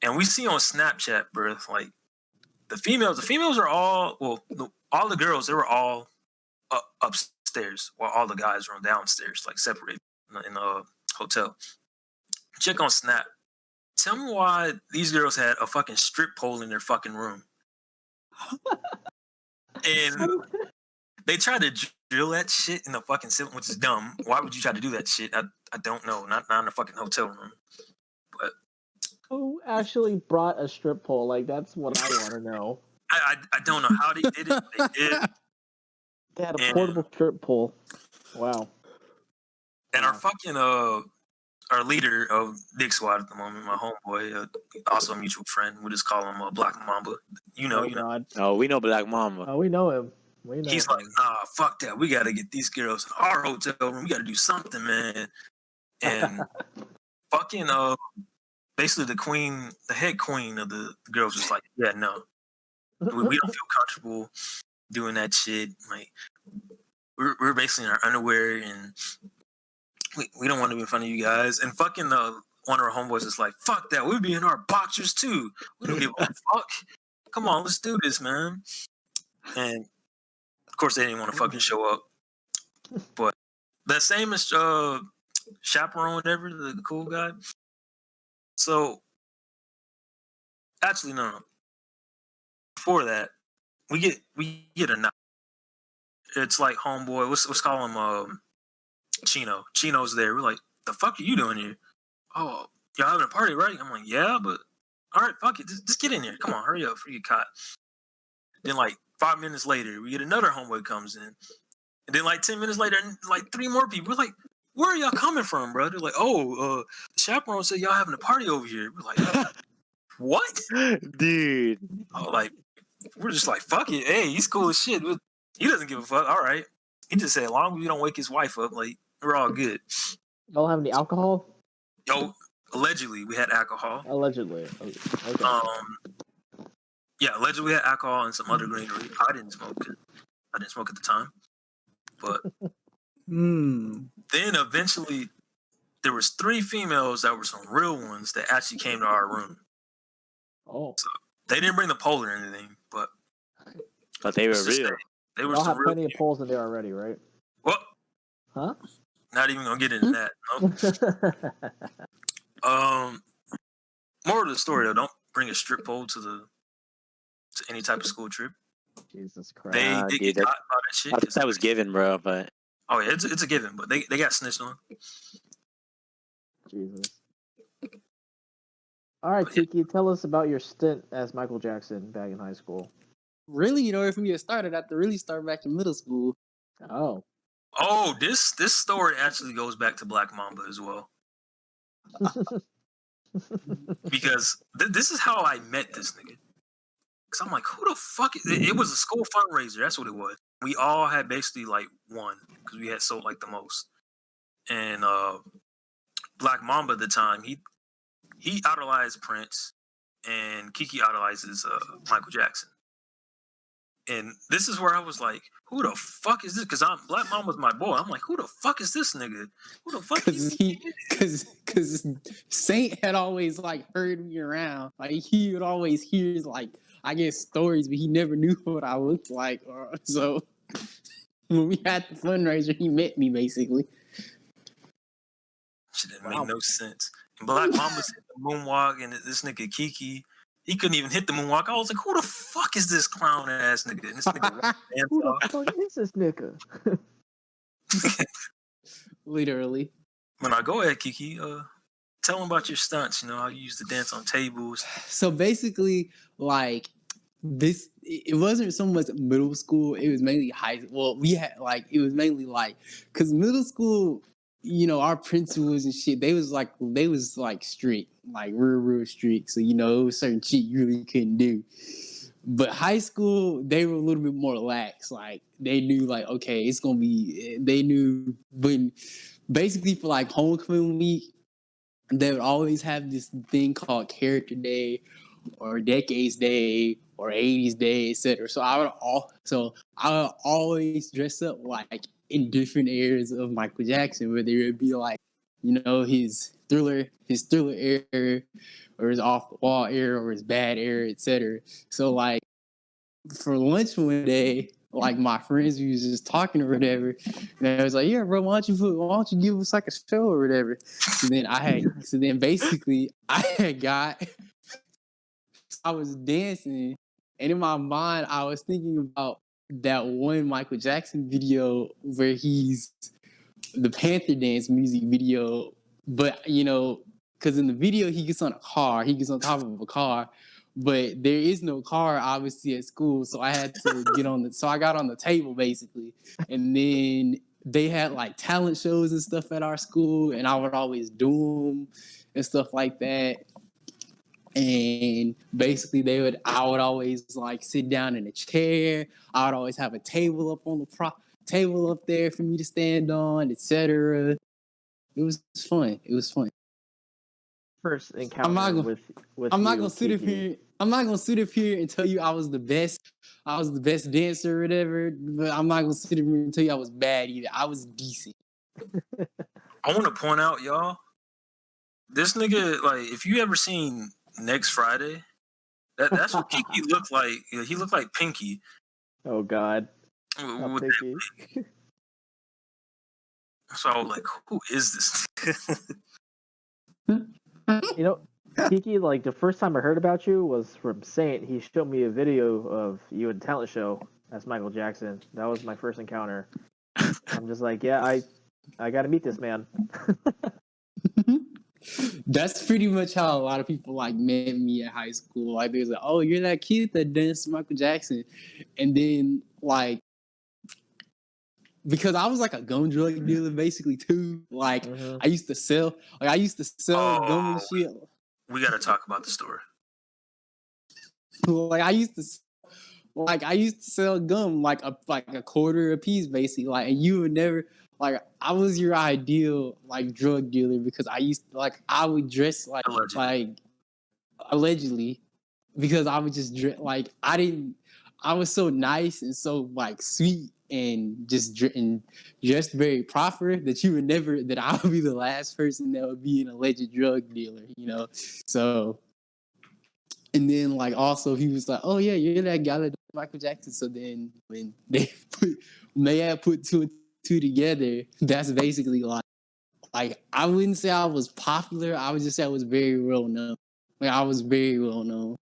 And we see on Snapchat, bro, like the females are all all the girls, they were all upstairs, while all the guys were downstairs, like separated in the hotel. Check on Snap. Tell me why these girls had a fucking strip pole in their fucking room. And they tried to drill that shit in the fucking ceiling, which is dumb. Why would you try to do that shit? I don't know. Not in a fucking hotel room. But who actually brought a strip pole? Like, that's what I want to know. I don't know how they did it. They did. They had a portable strip pole. Wow. And our fucking our leader of Dick Squad at the moment, my homeboy, also a mutual friend, we just call him Black Mamba. You know. Oh, we know Black Mamba. Oh, we know him. He's like, nah, fuck that. We got to get these girls in our hotel room. We got to do something, man. And fucking basically the head queen of the girls was like, yeah, no, we don't feel comfortable doing that shit. Like, we're basically in our underwear, and we don't want to be in front of you guys. And fucking one of our homeboys is like, fuck that. We'd be in our boxers too. We don't give a fuck. Come on, let's do this, man. And of course, they didn't want to fucking show up. But that same as chaperone, whatever, the cool guy. So, actually, no. Before that, we get a knock. It's like homeboy. Let's call him Chino. Chino's there. We're like, the fuck are you doing here? Oh, y'all having a party, right? I'm like, yeah, but all right, fuck it. Just get in here. Come on, hurry up before you get caught. Then like 5 minutes later, we get another homeboy comes in. And then like 10 minutes later, like 3 more people. We're like, where are y'all coming from, bro? They're like, oh, the chaperone said y'all having a party over here. We're like, what? Dude. Oh, like, we're just like, fuck it. Hey, he's cool as shit. He doesn't give a fuck. All right. He just said, as long as we don't wake his wife up, like, we're all good. Y'all have any alcohol? Yo, allegedly, we had alcohol. Allegedly. Okay. Yeah, allegedly we had alcohol and some other greenery. I didn't smoke at the time. But then eventually there was 3 females that were some real ones that actually came to our room. Oh. So they didn't bring the pole or anything, but they were real. They were Y'all some have real plenty of poles in there already, right? What? Huh? Not even gonna get into that. Nope. Moral of the story though, don't bring a strip pole to any type of school trip. Jesus Christ. They get caught by that shit. That was given, bro, but oh yeah, it's a given, but they got snitched on. Jesus. All right, Tiki, tell us about your stint as Michael Jackson back in high school. Really, if we get started, I have to really start back in middle school. Oh. Oh, this story actually goes back to Black Mamba as well. Because this is how I met this nigga. Because I'm like, who the fuck? It was a school fundraiser. That's what it was. We all had basically like won because we had sold like the most. And Black Mamba at the time, he idolized Prince, and Kiki idolizes Michael Jackson. And this is where I was like, "Who the fuck is this?" Because Black Mom was my boy. I'm like, "Who the fuck is this nigga? Who the fuck?" Because Saint had always like heard me around. Like he would always hear like I guess stories, but he never knew what I looked like. So when we had the fundraiser, he met me basically. Shit didn't make no sense. And Black Mamba said the moonwalk, and this nigga Kiki, he couldn't even hit the moonwalk. I was like, "Who the fuck is this clown ass nigga?" And this nigga Who the fuck is this nigga? Literally. When I go ahead, Kiki, tell him about your stunts. You know how you used to dance on tables. So basically, like this, it wasn't so much middle school. It was mainly high. Well, we had like it was mainly like because middle school, you know, our principals and shit. They was like strict, like real strict. So you know, it was certain shit you really couldn't do. But high school, they were a little bit more lax. Like they knew, like okay, it's gonna be. They knew when basically for like homecoming week, they would always have this thing called Character Day or Decades Day or 80s Day, etc. So I would always dress up like in different areas of Michael Jackson, whether it would be like, you know, his thriller era or his off the wall era or his bad era, etc. So like for lunch one day, like my friends we was just talking or whatever, and I was like, "Yeah, bro, why don't you give us like a show or whatever?" So then basically I was dancing, and in my mind I was thinking about that one Michael Jackson video where he's the Panther Dance music video, but you know, because in the video he gets on top of a car, but there is no car obviously at school, so I had to so I got on the table basically, and then they had like talent shows and stuff at our school, and I would always do them and stuff like that. And basically I would always like sit down in a chair. I would always have a table up on the table up there for me to stand on, etc. It was fun. First encounter with I'm not you, gonna sit up Kiki. here. I'm not gonna sit up here and tell you I was the best. I was the best dancer or whatever. But I'm not gonna sit up here and tell you I was bad either. I was decent. I want to point out, y'all, this nigga, like, if you ever seen Next Friday, that's what Kiki looked like. He looked like Pinky. Oh God. With Pinky. So I was like, "Who is this?" You know, Kiki, like the first time I heard about you was from Saint. He showed me a video of you in talent show as Michael Jackson. That was my first encounter. I'm just like, yeah, I got to meet this man. That's pretty much how a lot of people like met me at high school. Like they was like, "Oh, you're that kid that danced Michael Jackson," and then like because I was like a gum drug dealer basically too. Like I used to sell gum and shit. We got to talk about the story. Like I used to sell gum like a quarter a piece basically. Like and you would never like I was your ideal like drug dealer because I would dress like allegedly because I would just like I was so nice and so like sweet and just very proper that you would never that I would be the last person that would be an alleged drug dealer, you know. So and then like also he was like, "Oh yeah, you're that guy that Michael Jackson." So then when they put two and two together, that's basically like I wouldn't say I was popular. I would just say I was very well known. Like I was very well known.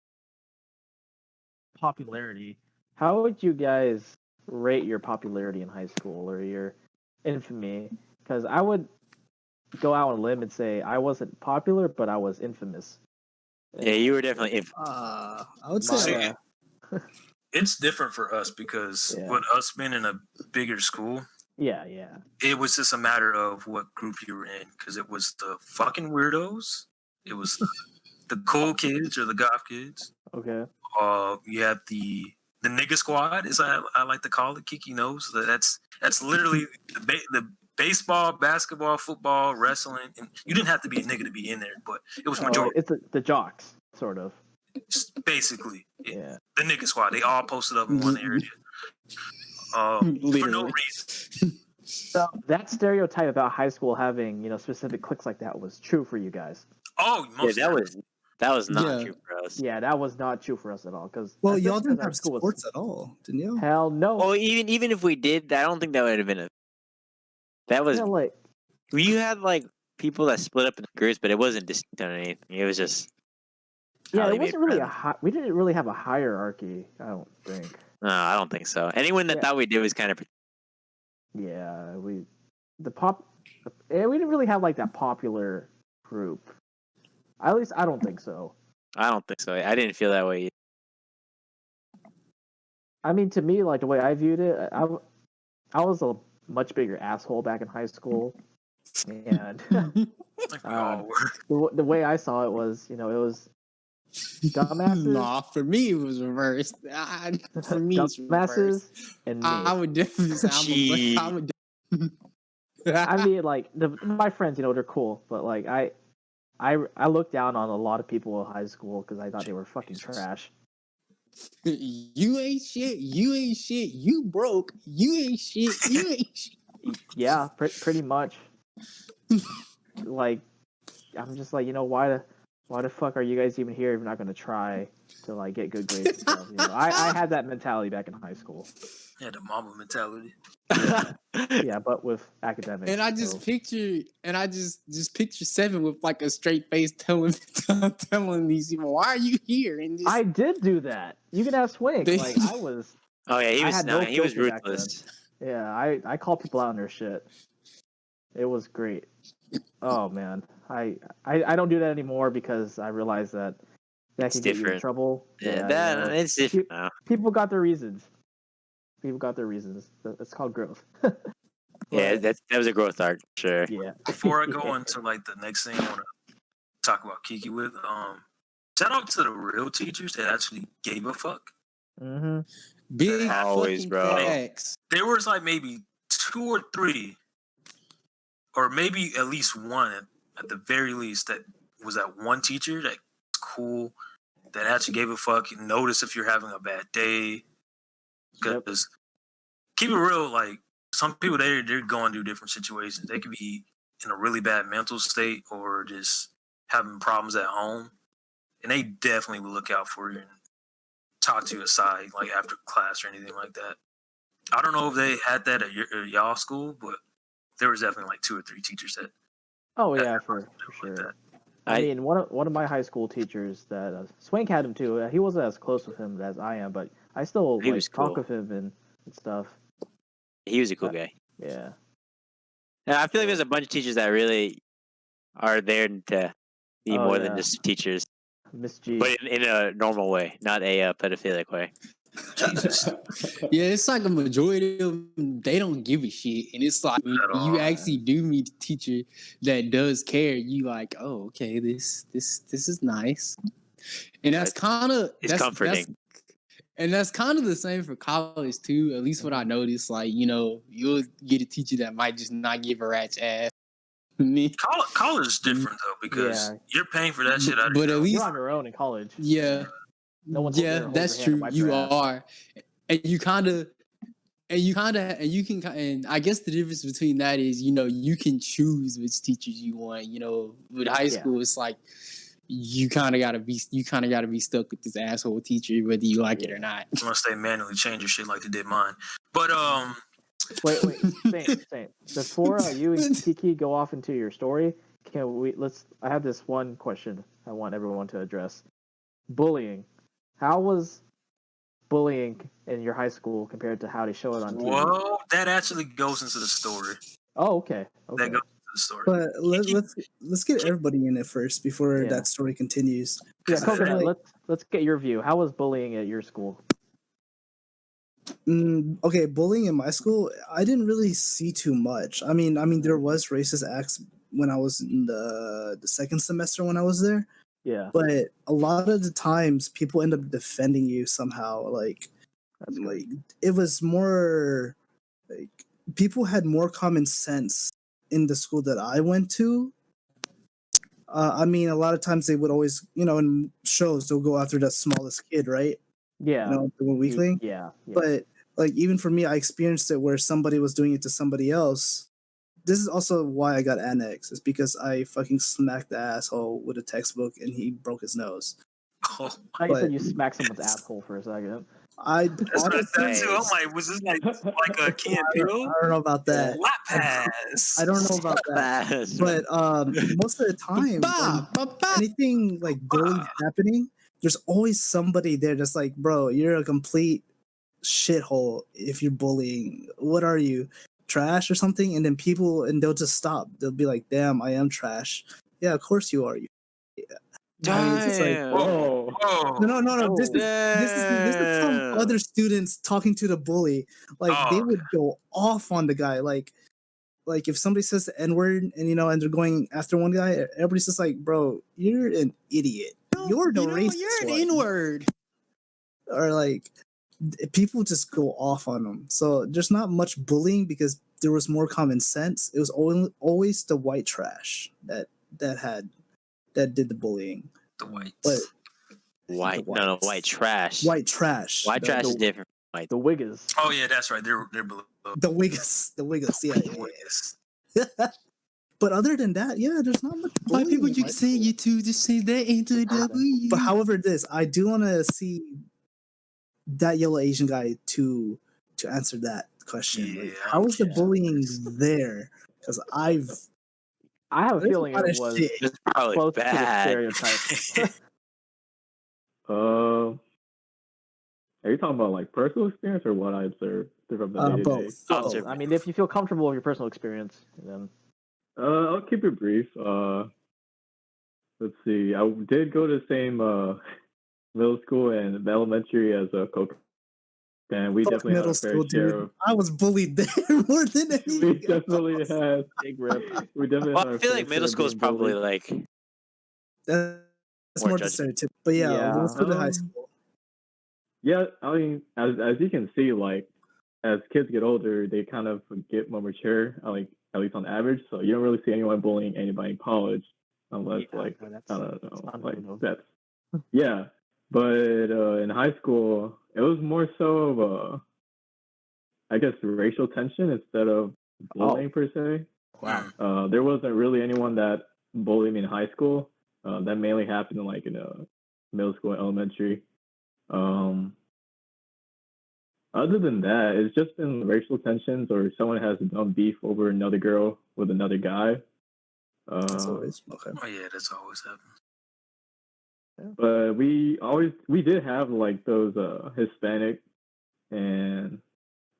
Popularity. How would you guys rate your popularity in high school or your infamy? Because I would go out on a limb and say I wasn't popular, but I was infamous. Yeah, you were definitely. I would say It's different for us because with us being in a bigger school, yeah, it was just a matter of what group you were in because it was the fucking weirdos, it was the cool kids or the goth kids. Okay. You have the nigga squad, as I like to call it. Kiki knows that's literally the baseball, basketball, football, wrestling, and you didn't have to be a nigga to be in there, but it was majority. It's the jocks, sort of. Basically, Yeah. the nigga squad. They all posted up in one area. For no reason. So that stereotype about high school having, specific cliques like that was true for you guys. Oh, most that was not true for us. Yeah, that was not true for us at all. Because y'all didn't have sports at all, didn't you? Hell no. Well, even if we did, I don't think that would have been a. That was you had like people that split up in groups, but it wasn't distinct on anything. It was just. Yeah, it wasn't really we didn't really have a hierarchy. I don't think. No, I don't think so. Anyone that thought we did was kind of. Yeah, we didn't really have like that popular group. At least I don't think so. I don't think so. I didn't feel that way either. I mean, to me, like the way I viewed it, I was a much bigger asshole back in high school, and the way I saw it was, it was dumbasses. Nah, for me it was reversed. For me, it's reversed. And me. I would definitely say I mean, like my friends, they're cool, but like I looked down on a lot of people in high school because I thought they were fucking trash. You ain't shit. You ain't shit. You broke. You ain't shit. You ain't shit. Yeah, pretty much. Like, I'm just like, why the fuck are you guys even here if you're not going to try to like get good grades and stuff? I had that mentality back in high school. Yeah, the mama mentality. Yeah, but with academics. And I just picture 7 with like a straight face telling these people, why are you here? And I did do that. You can ask Swink. Like I was. Oh yeah, he was ruthless. Yeah, I called people out on their shit. It was great. Oh man, I don't do that anymore because I realize that can get you in trouble. Yeah, it's different now. People got their reasons. It's called growth. Yeah, that was a growth arc, sure. Yeah. Before I go into like the next thing I want to talk about Kiki with, shout out to the real teachers that actually gave a fuck. Mm-hmm. Big always, bro. facts. There was like maybe 2 or 3, or maybe at least one at the very least, that was that one teacher that was cool, that actually gave a fuck, notice if you're having a bad day. Because keep it real, like some people they're going through different situations. They could be in a really bad mental state or just having problems at home, and they definitely will look out for you and talk to you aside, like after class or anything like that. I don't know if they had that at y'all school, but there was definitely like 2 or 3 teachers that. Oh yeah, for sure. Like I mean, one of my high school teachers that Swank had him too. He wasn't as close with him as I am, but I still talk with him and stuff. He was a cool guy. Yeah. I feel like there's a bunch of teachers that really are there to be more than just teachers. Miss G. But in a normal way, not a pedophilic way. Jesus. Yeah, it's like a majority of them, they don't give a shit. And it's like when you actually do meet a teacher that does care, you like, oh, okay, this is nice. And that's kind of comforting. And that's kind of the same for college too. At least what I noticed, like, you'll get a teacher that might just not give a rat's ass. College is different though because you're paying for that shit out of but at least you're on your own in college. Yeah. No one's that's true. You are. And you can I guess the difference between that is, you can choose which teachers you want. With high school it's like you kind of gotta be stuck with this asshole teacher whether you like it or not. Unless they manually change your shit like they did mine. But wait, same. Before you and Kiki go off into your story, I have this one question I want everyone to address. Bullying. How was bullying in your high school compared to how they show it on TV? Well, that actually goes into the story. Oh, okay. That goes into the story. But let's get everybody in it first before that story continues. Yeah, Coconut, let's get your view. How was bullying at your school? Okay, bullying in my school, I didn't really see too much. I mean, there was racist acts when I was in the second semester when I was there. Yeah. But a lot of the times, people end up defending you somehow. Like it was more like people had more common sense in the school that I went to. I mean, a lot of times they would always, in shows they'll go after the smallest kid, right? Yeah. The weakling. Yeah. But like even for me, I experienced it where somebody was doing it to somebody else. This is also why I got annexed. It's because I fucking smacked the asshole with a textbook and he broke his nose. Oh, I you said But- you smacked someone's asshole for a second. that's what I said honestly, too. I'm like, was this like a Key and I Peele? don't know about that. Lap pass. I don't know about that. Fast. But most of the time, when anything like bullying happening, there's always somebody there that's like, bro, you're a complete shithole if you're bullying. What are you, trash or something? And then they'll just stop. They'll be like, damn, I am trash. Yeah, of course you are. You. It's just like, Damn. Whoa. no. This is from Damn. other students talking to the bully. Like they would go off on the guy. Like if somebody says the N-word and and they're going after one guy, everybody's just like, bro, you're an idiot. You're the racist You're an one. N-word. Or like people just go off on them. So there's not much bullying because there was more common sense. It was always the white trash that did the bullying. The whites. But White. the No, whites. white trash. White trash. White trash is different from white. The Wiggers. Oh yeah, that's right. They're below. The Wiggers. Yeah. Wiggers. But other than that, yeah, there's not much bullying. White people, in you high can say school. you too. Just say that into a W. But however, I do want to see that yellow Asian guy to answer that question. Like, Yeah, how is the yeah. bullying there? Because I have a there's feeling lot it of was shit. It's probably close to the bad. stereotype. Are you talking about like personal experience or what I observed from the day-to-day? Both. Observe- I mean, if you feel comfortable with your personal experience, then I'll keep it brief. Let's see. I did go to the same middle school and elementary as Coca, and we Fuck definitely had middle a fair school, share dude. of. I was bullied there more than We anything. definitely had. big rip. We definitely Well, had I our feel fair like middle share school is being probably bullied. like That's More more the judgment. stereotype. But yeah, Yeah. let's go to high school. Yeah, I mean, as you can see, like as kids get older, they kind of get more mature. Like at least on average, so you don't really see anyone bullying anybody in college, unless Yeah, like no, that's- I don't know, that's like unheard of. that's yeah. But in high school, it was more so of I guess racial tension instead of bullying per se. Wow. There wasn't really anyone that bullied me in high school. That mainly happened in middle school and elementary. Other than that, it's just been racial tensions or someone has done beef over another girl with another guy. That's always okay. Oh yeah, that's always happened. But we did have like those Hispanic and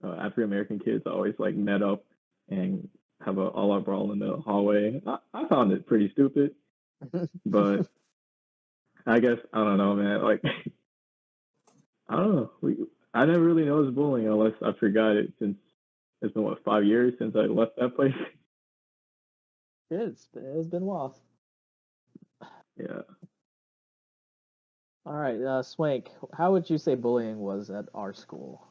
African American kids always like met up and have a all-out brawl in the hallway. I found it pretty stupid, but I guess I don't know, man. Like I don't know. I never really noticed bullying unless I forgot it since it's been 5 years since I left that place. It's been a while. Yeah. All right, Swank, how would you say bullying was at our school?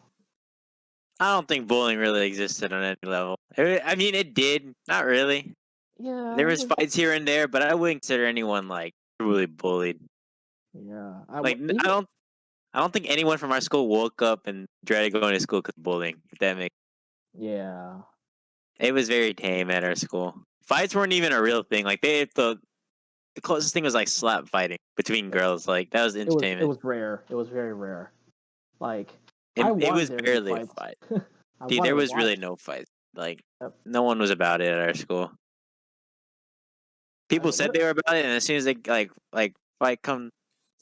I don't think bullying really existed on any level. I mean, it did. Not really. Yeah. There was fights here and there, but I wouldn't consider anyone like truly bullied. Yeah. Like I don't think anyone from our school woke up and dreaded going to school because of bullying. If that makes Yeah. it was very tame at our school. Fights weren't even a real thing. Like the closest thing was like slap fighting between girls. Like that was entertainment. It was rare. It was very rare. Like It wanted was there to be barely a fights. fight. I Dude, wanted there to was really watch. no fights. Like Yep. no one was about it at our school. People said they were about it, and as soon as they like fight come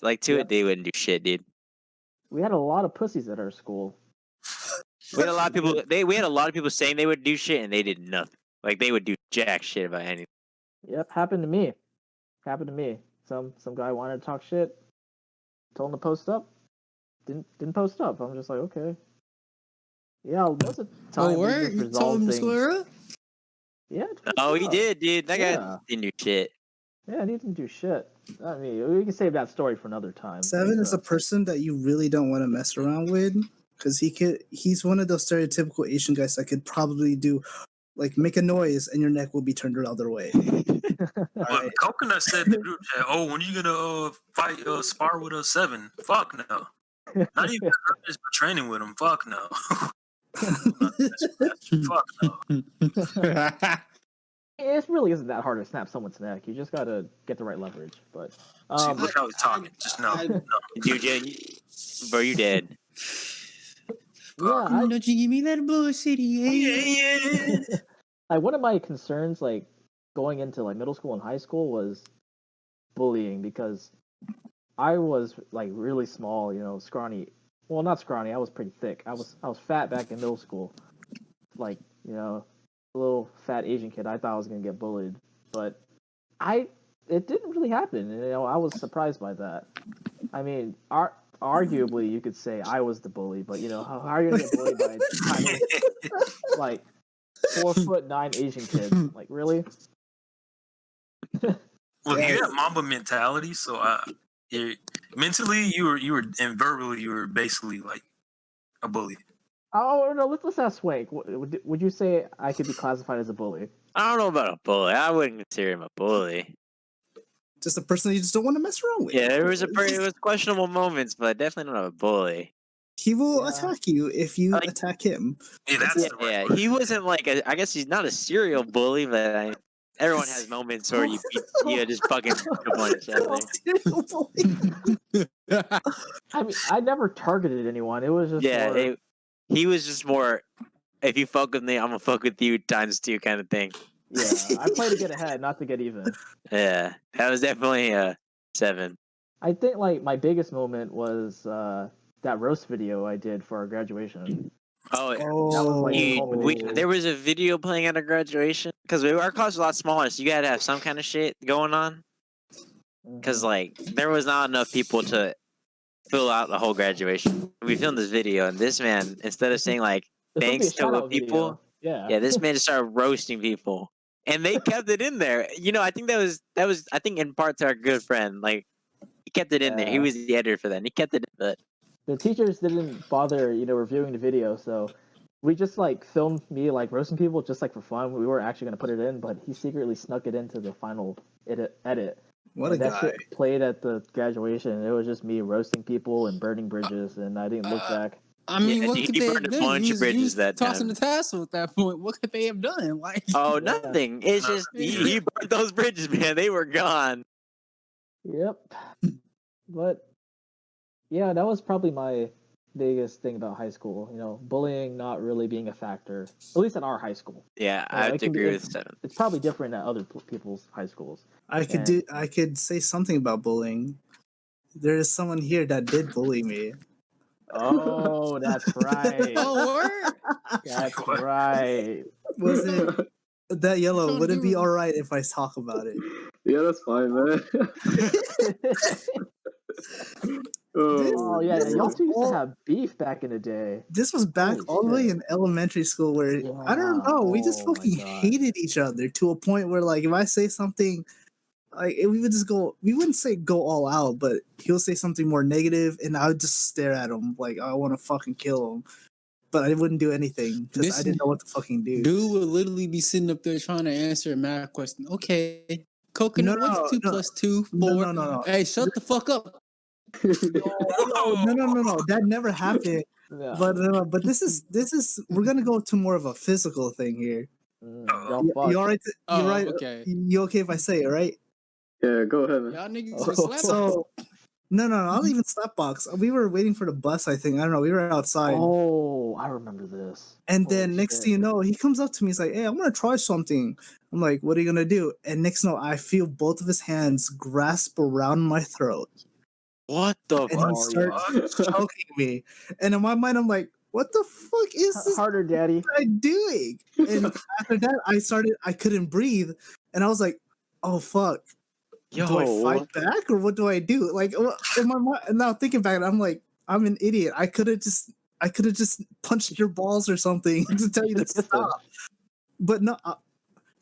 like to it, they wouldn't do shit, dude. We had a lot of pussies at our school. We had a lot of people. We had a lot of people saying they would do shit, and they did nothing. Like they would do jack shit about anything. Yep, happened to me. Happened to me. Some guy wanted to talk shit. Told him to post up. Didn't post up. I'm just like, okay. Yeah, most of the time we word? just You resolve told him to things. square up? Yeah. Oh, he did, dude. That guy Yeah. didn't do shit. Yeah, he didn't do shit. I mean, we can save that story for another time. Seven is but, a person that you really don't want to mess around with. because he's one of those stereotypical Asian guys that could probably do like make a noise and your neck will be turned the other way. Well, Coconut said in the group chat, "Oh, when you gonna fight spar with a 7? Fuck no. Not even just training with him. Fuck no. Fuck no. It really isn't that hard to snap someone's neck. You just gotta get the right leverage. But See, look how he's talking. Just no. Dude, bro, you dead. yeah, Don't you give me that bullshit, Yeah. one of my concerns, like going into like middle school and high school, was bullying because I was like really small, scrawny. Well, not scrawny. I was pretty thick. I was fat back in middle school, like a little fat Asian kid. I thought I was gonna get bullied, but it didn't really happen. I was surprised by that. I mean, arguably you could say I was the bully, but how are you gonna get bullied by a tiny, like 4'9" Asian kid? Like really? Look, you have Mamba mentality, so mentally you were and verbally you were basically like a bully. Oh no, let's ask Swank. Would you say I could be classified as a bully? I don't know about a bully. I wouldn't consider him a bully. Just a person you just don't want to mess around with. Yeah, it was questionable moments, but definitely not a bully. He will attack you if you attack him. Yeah, he wasn't like I guess he's not a serial bully, but everyone has moments where you just fucking up on each other. I mean, I never targeted anyone. It was just he was just more. If you fuck with me, I'm gonna fuck with you ×2 kind of thing. Yeah, I play to get ahead, not to get even. Yeah, that was definitely a 7. I think like my biggest moment was that roast video I did for our graduation. Oh, that was like there was a video playing at our graduation because our class was a lot smaller, so you had to have some kind of shit going on. Because like there was not enough people to fill out the whole graduation. We filmed this video, and this man, instead of saying like thanks to people, this man just started roasting people, and they kept it in there. I think that was I think in part to our good friend. Like he kept it in there. He was the editor for that. And he kept it in, but the teachers didn't bother, reviewing the video, so we just like filmed me like roasting people just like for fun. We weren't actually gonna put it in, but he secretly snuck it into the final edit. What a guy! That shit played at the graduation. It was just me roasting people and burning bridges, and I didn't look back. I mean, what could they have burned done? a bunch of bridges that tossing time. the tassel at that point. What could they have done? Like, nothing. It's just he burned those bridges, man. They were gone. Yep. But yeah, that was probably my biggest thing about high school. Bullying not really being a factor, at least at our high school. Yeah, I would agree with 7. It's probably different at other people's high schools. I could say something about bullying. There is someone here that did bully me. Oh, that's right. That's right. Was it that yellow? Would it be all right if I talk about it? Yeah, that's fine, man. Oh yeah, y'all two used to have beef back in the day. This was back all the way in elementary school where I don't know, we just fucking hated each other to a point where like if I say something, like we would just we wouldn't say go all out, but he'll say something more negative and I would just stare at him like I want to fucking kill him. But I wouldn't do anything because I didn't know what to fucking do. Dude would literally be sitting up there trying to answer a math question. Okay, coconut, what's 2 + 2? 4? No. Hey, shut the fuck up. No. That never happened. Yeah. But this is we're gonna go to more of a physical thing here. You all right? You right? Okay. You okay if I say it, right? Yeah, go ahead, man. Y'all niggas so no, I'll even slapbox. We were waiting for the bus, I think. I don't know. We were outside. Oh, I remember this. And then next thing you know, he comes up to me. He's like, "Hey, I'm gonna try something." I'm like, "What are you gonna do?" And next thing you know, I feel both of his hands grasp around my throat. What the fuck? And he starts choking me. And in my mind, I'm like, "What the fuck is this? Harder, daddy. What am I doing?" And after that, I couldn't breathe, and I was like, "Oh fuck." Do I fight back or what do I do? Like in my mind, now thinking back, I'm like, I'm an idiot. I could have just punched your balls or something to tell you to stop. But no,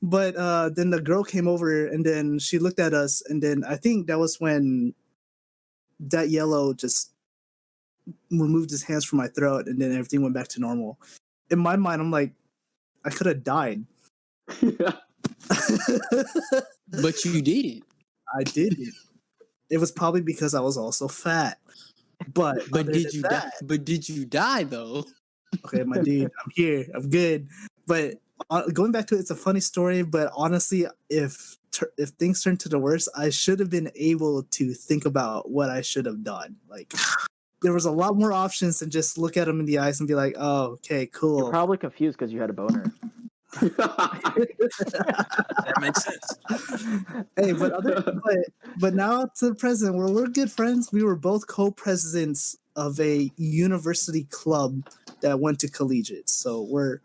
then the girl came over and then she looked at us and then I think that was when that yellow just removed his hands from my throat, and then everything went back to normal. In my mind, I'm like, I could have died. But you didn't. I didn't. It was probably because I was also fat. But did you die? But did you die though? Okay, my dude, I'm here. I'm good. But going back to it, it's a funny story. But honestly, if things turn to the worst, I should have been able to think about what I should have done. Like, there was a lot more options than just look at them in the eyes and be like, "Oh, okay, cool." You're probably confused because you had a boner. That makes sense. Hey, but now to the present, we're good friends. We were both co-presidents of a university club that went to collegiate, so we're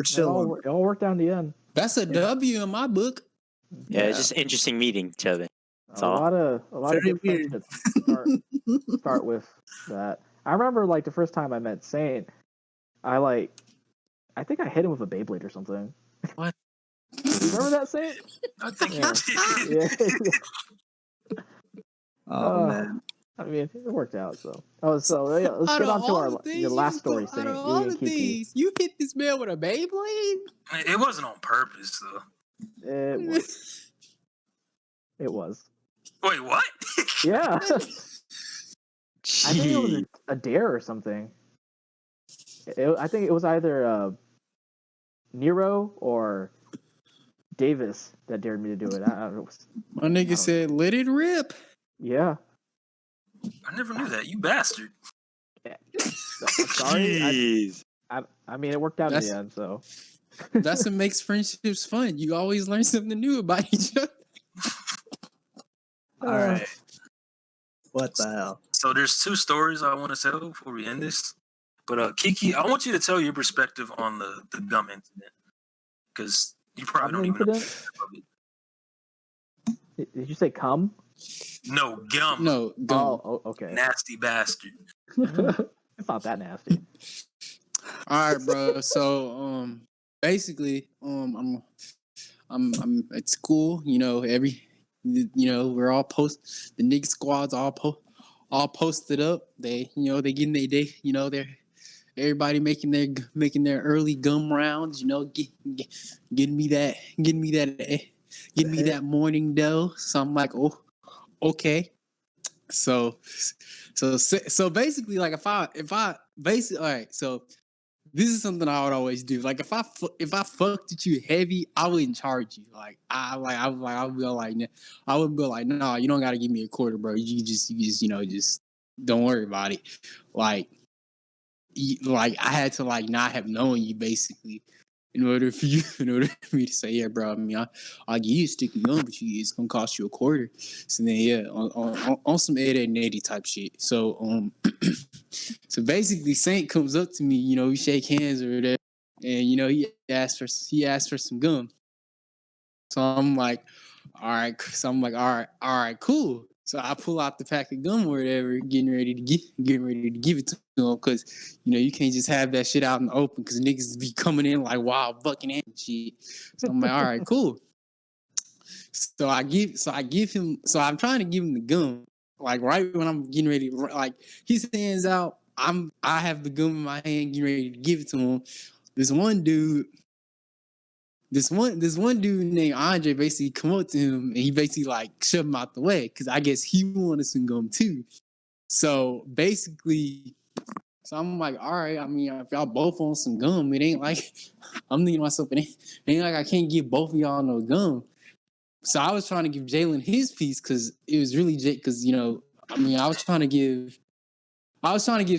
chilling. It all worked out in the end. That's a W in my book. Yeah, it's just interesting meeting each other. That's a all. lot of Very good weird. friendships start with that. I remember like the first time I met Saint, I think I hit him with a Beyblade or something. What? Remember that, Saint? I think Yeah. you did. Yeah. Oh man. I mean, it worked out. So, let's get on to your last story, Saint. Out of all the things, you hit this man with a Beyblade. It wasn't on purpose, though. It was. It was. Wait, what? Yeah. I think it was Gee. a dare or something. I think it was either Nero or Davis that dared me to do it. I don't know. My nigga said, "Let it rip." Yeah. I never knew that. You bastard. Sorry. Jeez. I mean, it worked out in the end, so. That's what makes friendships fun. You always learn something new about each other. All right. What the hell? So there's two stories I want to tell before we end this. But Kiki, I want you to tell your perspective on the gum incident. Because you probably don't even know about it. Did you say cum? No, gum. No, gum. Oh, okay. Nasty bastard. It's not that nasty. All right, bro. So, basically, I'm at school. We're all the nigga squads all posted up. They getting their day. They're everybody making their early gum rounds. Getting me that morning dough. So I'm like, oh, okay. So basically, like if I basically, all right. So this is something I would always do. Like if I fucked with you heavy, I wouldn't charge you. I would be like, no, you don't got to give me a quarter, bro. You just just don't worry about it. Like I had to not have known you basically in order for me to say, yeah, bro. I mean, I'll give you a stick of gum, but it's gonna cost you a quarter. So then, yeah, on some 80 type shit. So so basically, Saint comes up to me, we shake hands or whatever, and he asked for some gum. So I'm like, all right. So I'm like, all right, cool. So I pull out the pack of gum or whatever, getting ready to give it to him because you can't just have that shit out in the open because niggas be coming in like wild bucking and shit. So I'm like, all right, cool. So I'm trying to give him the gum. Like right when I'm getting ready, like his hands out, I have the gum in my hand, getting ready to give it to him. This one dude named Andre basically come up to him and he basically shoved him out the way because I guess he wanted some gum too. So basically, I'm like, all right. I mean, if y'all both want some gum, it ain't like I'm thinking to myself, it ain't like I can't give both of y'all no gum. So I was trying to give Jalen his piece because it was really because I was trying to give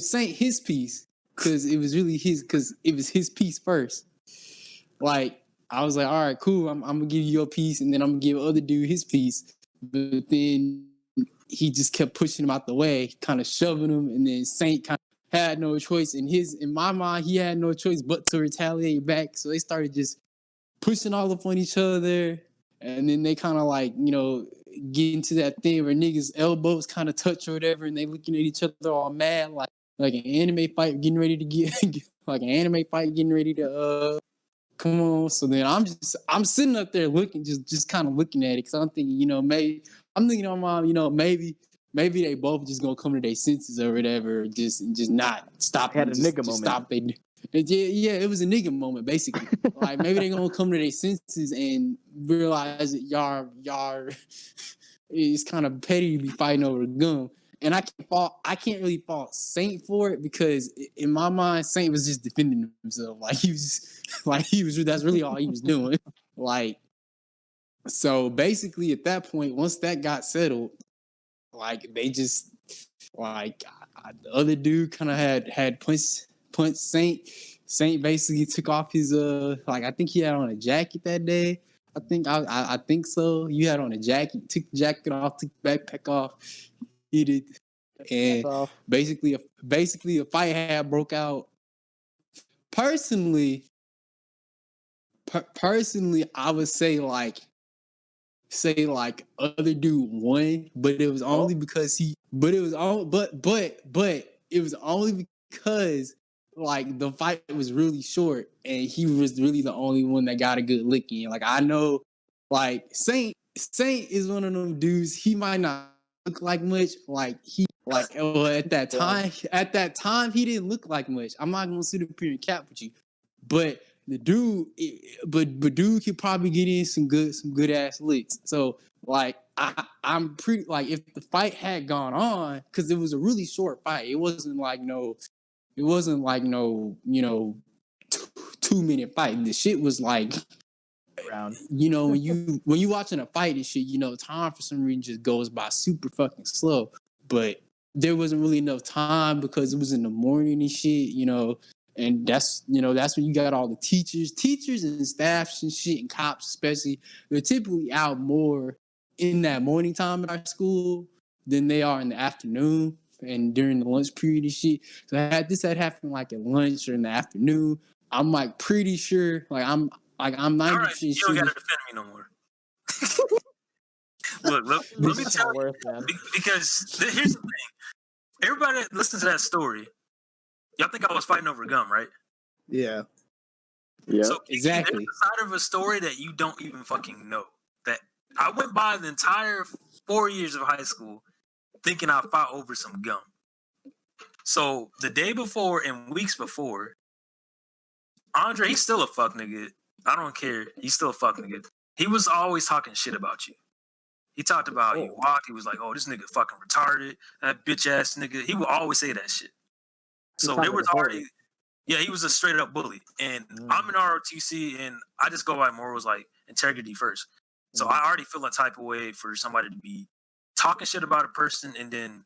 Saint his piece because it was really his piece first. Like I was like, all right, cool. I'm gonna give you your piece, and then I'm gonna give other dude his piece. But then he just kept pushing him out the way, kind of shoving him, and then Saint kind of had no choice. In my mind, he had no choice but to retaliate back. So they started just pushing all up on each other. And then they kind of get into that thing where niggas' elbows kind of touch or whatever, and they looking at each other all mad, like an anime fight getting ready to come on. So then I'm sitting up there looking, just kind of looking at it because I'm thinking, maybe I'm thinking on my, maybe maybe they both just gonna come to their senses or whatever, just not stop. Had a nigga just moment. Stop. Yeah, it was a nigga moment basically. Like maybe they gonna come to their senses and realize that y'all it's kind of petty to be fighting over a gun. And I can't really fault Saint for it because in my mind, Saint was just defending himself. That's really all he was doing. Like, so basically at that point, once that got settled, like they just like the other dude kind of had punched Saint. Saint basically took off his I think he had on a jacket that day. I think so. You had on a jacket, took the jacket off, took the backpack off. He did, and basically a fight had broke out. Personally, I would say other dude won, but it was only because it was only because like the fight was really short and he was really the only one that got a good lick in. Like I know, like Saint is one of them dudes. He might not look like much. At that time he didn't look like much. I'm not gonna sit up here and cap with you, but the dude, but dude could probably get in some good ass licks. So like I'm pretty like if the fight had gone on, because it was a really short fight. It wasn't like no 2 minute fight. The shit was like round. When you watching a fight and shit, time for some reason just goes by super fucking slow. But there wasn't really enough time because it was in the morning and shit, and that's when you got all the teachers and staffs and shit and cops especially. They're typically out more in that morning time at our school than they are in the afternoon and during the lunch period and shit. So this had happened like at lunch or in the afternoon. I'm like pretty sure, I'm 90% All right, you sure. don't gotta defend me no more. Look, let me tell you, because here's the thing. Everybody that listens to that story, y'all think I was fighting over gum, right? Yeah. Yeah. So exactly. There's a side of a story that you don't even fucking know. That I went by the entire 4 years of high school thinking I fought over some gum. So the day before and weeks before, Andre, he's still a fuck nigga. I don't care. He's still a fuck nigga. He was always talking shit about you. He talked about you walk. He was like, "Oh, this nigga fucking retarded. That bitch ass nigga." He would always say that shit. So there was already, he was a straight up bully. And I'm in ROTC, and I just go by morals like integrity first. So I already feel a type of way for somebody to be talking shit about a person and then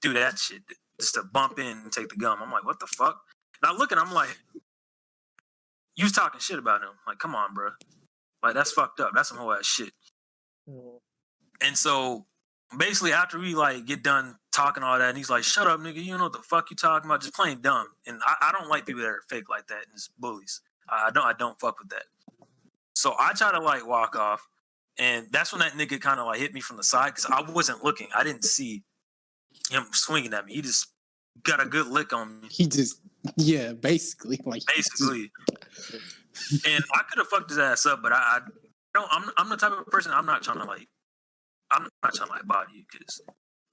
do that shit just to bump in and take the gum. I'm like, what the fuck? And I look at him, I'm like, you was talking shit about him. Like, come on, bro. Like, that's fucked up. That's some whole ass shit. And so basically after we like get done talking all that, and he's like, shut up, nigga, you don't know what the fuck you talking about, just playing dumb. And I don't like people that are fake like that and just bullies. I don't fuck with that. So I try to like walk off, and that's when that nigga kind of like hit me from the side because I wasn't looking. I didn't see him swinging at me. He just got a good lick on me. He just basically. And I could have fucked his ass up, but I'm the type of person I'm not trying to body you, because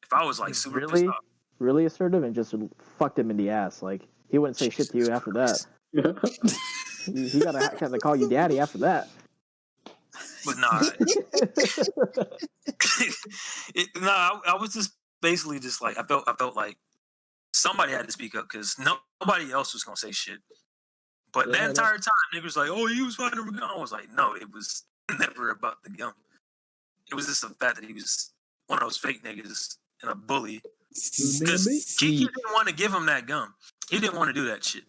if I was like super pissed off, really assertive and just fucked him in the ass, like he wouldn't say shit to you after that. he gotta call you daddy after that. But nah, I was just basically just like I felt like somebody had to speak up because nobody else was gonna say shit. But the entire time, niggas was like, "Oh, he was fighting over gum." I was like, "No, it was never about the gum. It was just the fact that he was one of those fake niggas and a bully." Because Kiki didn't want to give him that gum. He didn't want to do that shit.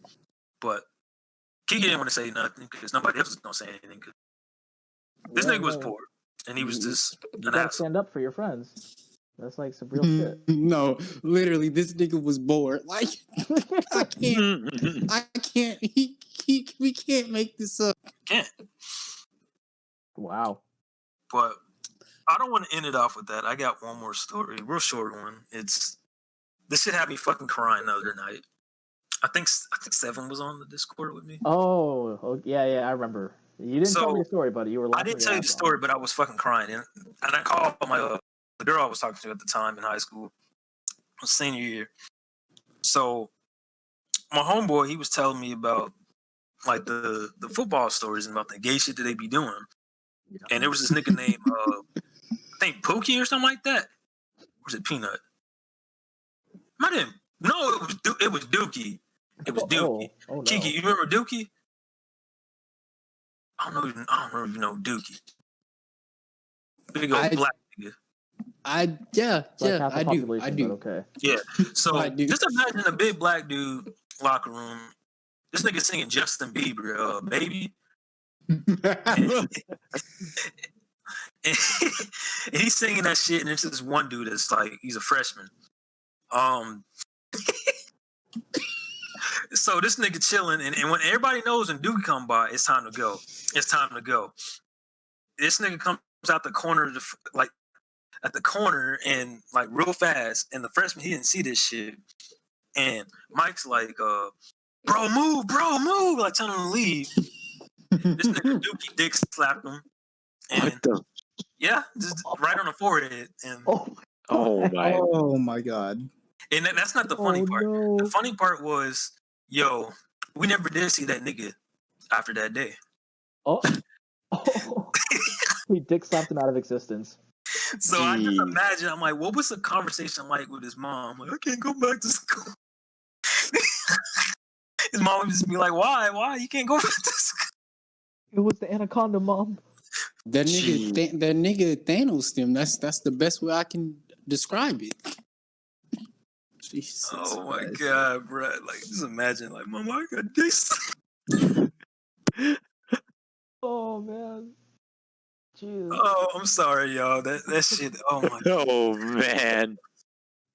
But Kiki didn't want to say nothing because nobody else was gonna say anything. This nigga was poor, and he was just you gotta stand up for your friends. That's like some real shit. No, literally, this nigga was bored. Like, I can't. We can't make this up. Can't. Wow. But I don't want to end it off with that. I got one more story, real short one. This shit had me fucking crying the other night. I think Seven was on the Discord with me. Oh yeah, I remember. You didn't tell me the story, buddy. You were laughing. I didn't tell you the story, but I was fucking crying, and I called my the girl I was talking to at the time in high school, senior year. So my homeboy, he was telling me about like the football stories and about the gay shit that they be doing. Yeah. And there was this nigga named I think Pookie or something like that. Or was it Peanut? My name? No, it was Dookie. It was Dookie. Oh no. Kiki, you remember Dookie? I don't know if you know Dookie. Big old black nigga. Like half the I do. population, but okay. Yeah. So I do. just imagine a big black dude locker room. This nigga singing Justin Bieber, Baby. And he's singing that shit, and there's this one dude that's like, he's a freshman. So this nigga chilling, and when everybody knows when Duke come by, it's time to go. It's time to go. This nigga comes out the corner, like at the corner, and like real fast. And the freshman, he didn't see this shit. And Mike's like, bro, move, like telling him to leave. This nigga Dookie dick slapped him. And yeah, just right on the forehead. And Oh my God. And that's not the funny part. No. The funny part was, yo, we never did see that nigga after that day. Oh. He dick slapped him out of existence. So I just imagine, I'm like, what was the conversation like with his mom? Like, I can't go back to school. His mom would just be like, why? You can't go back to school. It was the anaconda, mom. That nigga Thanos them. That's the best way I can describe it. Jesus Oh my Christ. God, bro. Like, just imagine, like, Mama, I got this. Oh man. Jeez. Oh, I'm sorry, y'all. That shit. Oh my God. Oh man.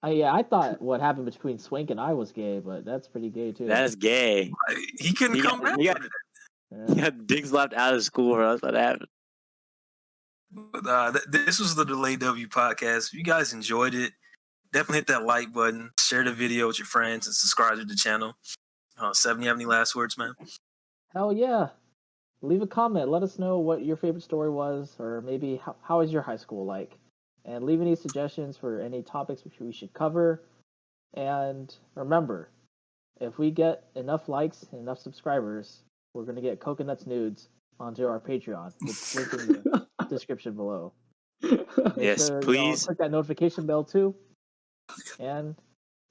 I thought what happened between Swink and I was gay, but that's pretty gay too. That's gay. Like, he couldn't come back. He got Yeah. dick slapped out of school or else what happened. But this was the Delay W podcast. If you guys enjoyed it, definitely hit that like button, share the video with your friends, and subscribe to the channel. Seven, you have any last words, man? Hell yeah. Leave a comment. Let us know what your favorite story was, or maybe how is your high school like? And leave any suggestions for any topics which we should cover. And remember, if we get enough likes and enough subscribers, we're going to get Coconuts Nudes onto our Patreon. It's linked in the description below. Make Yes, sure, please. click that notification bell too. And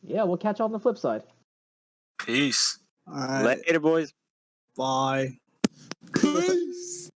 yeah, we'll catch you on the flip side. Peace. All right. Later, boys. Bye. Peace.